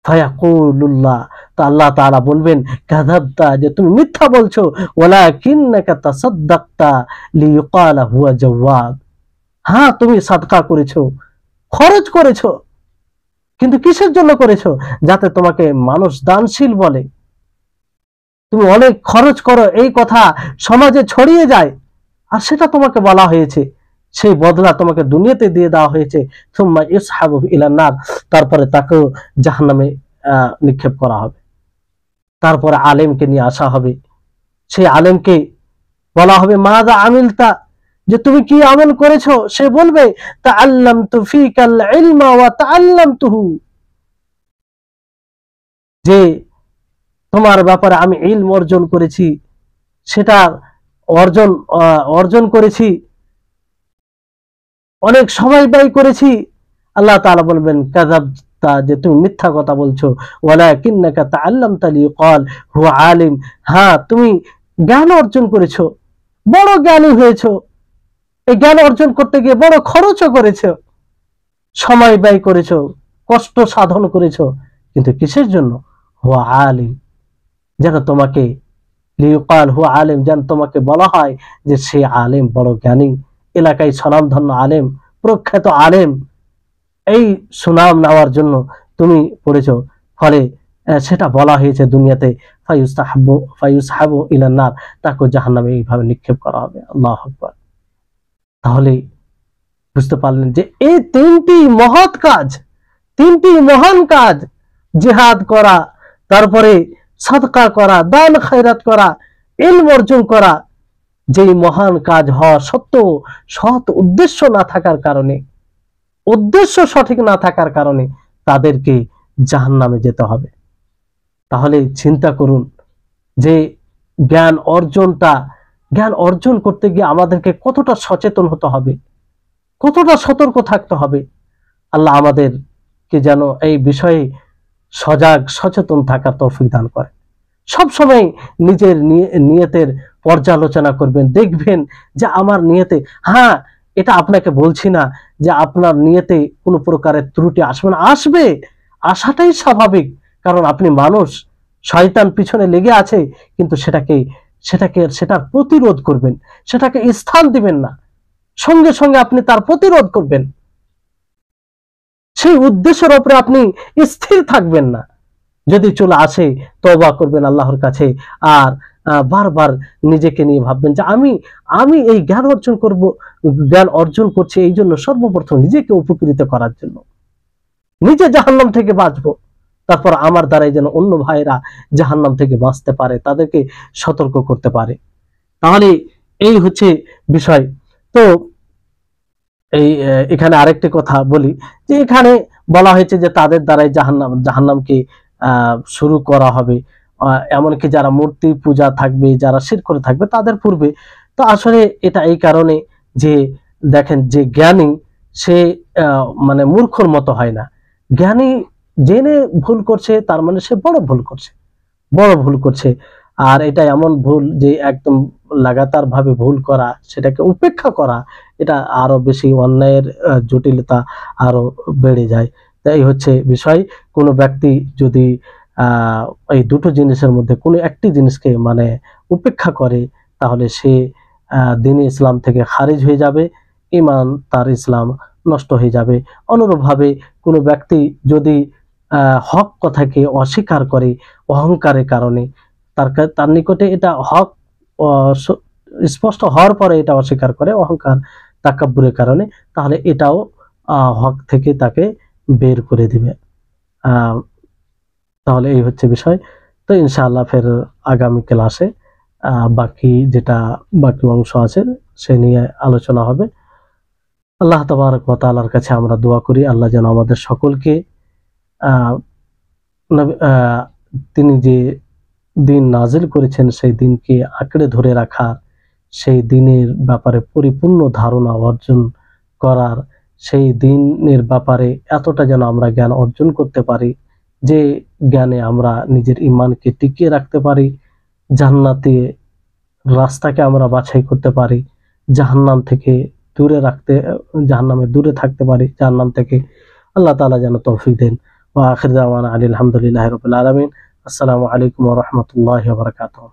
ফায়াকুলুল্লাহ, তো আল্লাহ তাআলা বলবেন কাযাবতা, যে তুমি মিথ্যা বলছো, ওয়ালাকিন্নাকা তাসাদ্দাকতা লিইকালা হুয়া জাওয়াব, হ্যাঁ তুমি সাদকা করেছো, খরচ করেছো, কিন্তু কিসের জন্য করেছো? যাতে তোমাকে মানুষ দানশীল বলে, তুমি অনেক খরচ করো এই কথা সমাজে ছড়িয়ে যায়, আর সেটা তোমাকে বলা হয়েছে, সেই বদলা তোমাকে দুনিয়াতে দিয়ে দেওয়া হয়েছে। সুম্মা ইসহাবু ইলান নার, তারপরে তাকেও জাহান্নামে নিক্ষেপ করা হবে। তারপরে আলেমকে নিয়ে আসা হবে, সেই আলেমকে বলা হবে মাযা আমিলতা, যে তুমি কি আমল করেছো? সে বলবে তাআল্লামতু ফীকাল ইলমা ওয়া তাআল্লামতুহু, যে তোমার ব্যাপারে আমি ইলম অর্জন করেছি, সেটা অর্জন অর্জন করেছি, অনেক সময় ব্যয় করেছি। আল্লাহ তাআলা বলবেন কাযাবতা, যে তুমি মিথ্যা কথা বলছো, ওয়ালাকিন্নাকা তাআল্লামতা লিকাল হুয়া আলিম, হ্যাঁ তুমি জ্ঞান অর্জন করেছো, বড় জ্ঞানী হয়েছো, এই জ্ঞান অর্জন করতে গিয়ে বড় খরচও করেছো, সময় ব্যয় করেছো, কষ্ট সাধন করেছো, কিন্তু কিসের জন্য? হুয়া আলিম, যেন তোমাকে লিকাল হুয়া আলিম, যেন তোমাকে বলা হয় যে সে আলেম, বড় জ্ঞানী, এলাকায় স্বনামধন্য আলেম, প্রখ্যাত আলেম, এই সুনাম নেওয়ার জন্য তুমি পড়েছো। ফলে সেটা বলা হয়েছে দুনিয়াতে, ফায়ুসহাবু ইলান নার, তাকে জাহান্নামে এইভাবে নিক্ষেপ করা হবে। আল্লাহু আকবার। তাহলে বুঝতে পারলেন যে এই তিনটি মহৎ কাজ, তিনটি মহান কাজ, জিহাদ করা, তারপরে সাদকা করা, দান খয়রাত করা, ইলম অর্জন করা, যেই মহান কাজ হওয়া সত্ত্বেও সৎ উদ্দেশ্য না থাকার কারণে, উদ্দেশ্য সঠিক না থাকার কারণে তাদেরকে জাহান্নামে যেতে হবে। তাহলে চিন্তা করুন যে জ্ঞান অর্জন করতে গিয়ে আমাদেরকে কতটা সচেতন হতে হবে, কতটা সতর্ক থাকতে হবে। আল্লাহ আমাদেরকে যেন এই বিষয়ে সজাগ সচেতন থাকার তৌফিক দান করে। সবসময় নিজের নিয়তের পর্যালোচনা করবেন, দেখবেন যে আমার নিয়তে, হ্যাঁ এটা আপনাকে বলছি না যে আপনার নিয়তে কোনো প্রকারের ত্রুটি আসবে না, আসবে, আসাটাই স্বাভাবিক, কারণ আপনি মানুষ, শয়তান পিছনে লেগে আছে, কিন্তু সেটার প্রতিরোধ করবেন, সেটাকে স্থান দিবেন না, সঙ্গে সঙ্গে আপনি তার প্রতিরোধ করবেন, সেই উদ্দেশ্যের উপরে আপনি স্থির থাকবেন না। যদি চলে আসে তওবা করবেন আল্লাহর কাছে, আর বারবার নিজেকে নিয়ে ভাববেন যে আমি এই জ্ঞান অর্জন করব, জ্ঞান অর্জন করছি এই জন্য সর্বপ্রথম নিজেকে উপকৃত করার জন্য, নিজে জাহান্নাম থেকে বাঁচবো, তারপর আমার দ্বারাই যেন অন্য ভাইরা জাহান্নাম থেকে বাঁচতে পারে, তাদেরকে সতর্ক করতে পারে। তাহলে এই হচ্ছে বিষয়। তো এই এখানে আরেকটি কথা বলি, যে এখানে বলা হয়েছে যে তাদের দ্বারাই জাহান্নামকে শুরু করা হবে, এমনকি যারা মূর্তি পূজা থাকবে, যারা শিরক করে থাকবে তাদের পূর্বে। তো আসলে এটা এই কারণে যে দেখেন, যে জ্ঞানী সে মানে মূর্খর মতো হয় না। জ্ঞানী জেনে ভুল করছে, তার মানে সে বড় ভুল করছে, বড় ভুল করছে। আর এটা এমন ভুল যে একদম লাগাতার ভাবে ভুল করা, সেটাকে উপেক্ষা করা, এটা আরো বেশি অন্যায়ের জটিলতা আরো বেড়ে যায়। তাই হচ্ছে বিষয়, কোনো ব্যক্তি যদি এই দুটো জিনিসের মধ্যে কোনো একটি জিনিসকে মানে উপেক্ষা করে, তাহলে সে দ্বীনে ইসলাম থেকে খারিজ হয়ে যাবে, ঈমান তার ইসলাম নষ্ট হয়ে যাবে। অনুরূপভাবে কোনো ব্যক্তি যদি হক কথাকে অস্বীকার করে অহংকারের কারণে, তার নিকটে এটা হক স্পষ্ট হওয়ার পরে এটা অস্বীকার করে অহংকার তাকাব্বুরের কারণে, তাহলে এটাও হক থেকে তাকে বের করে দিবে। তাহলে এই হচ্ছে বিষয়। তো ইনশাআল্লাহ ফের আগামী ক্লাসে বাকি অংশ আছে সে নিয়ে আলোচনা হবে। আল্লাহ তাবারক ওয়া তাআলার কাছে আমরা দোয়া করি, আল্লাহ যেন আমাদের সকলকে তিনি যে দিন নাজিল করেছেন সেই দিনকে আঁকড়ে ধরে রাখার, সেই দিনের ব্যাপারে পরিপূর্ণ ধারণা অর্জন করার, সেই দিনের ব্যাপারে এতটা যেন আমরা জ্ঞান অর্জন করতে পারি যে জ্ঞানে আমরা নিজের ঈমানকে টিকিয়ে রাখতে পারি, জান্নাতে রাস্তাকে আমরা বাছাই করতে পারি, জাহান্নাম থেকে জাহান্নামে দূরে থাকতে পারি, জাহান্নাম থেকে। আল্লাহ তাআলা যেন তৌফিক দেন। ওয়া আখির দাওয়ানা আলহামদুলিল্লাহি রাব্বিল আলামিন। আসসালামু আলাইকুম ওয়া রাহমাতুল্লাহি ওয়া বারাকাতুহু।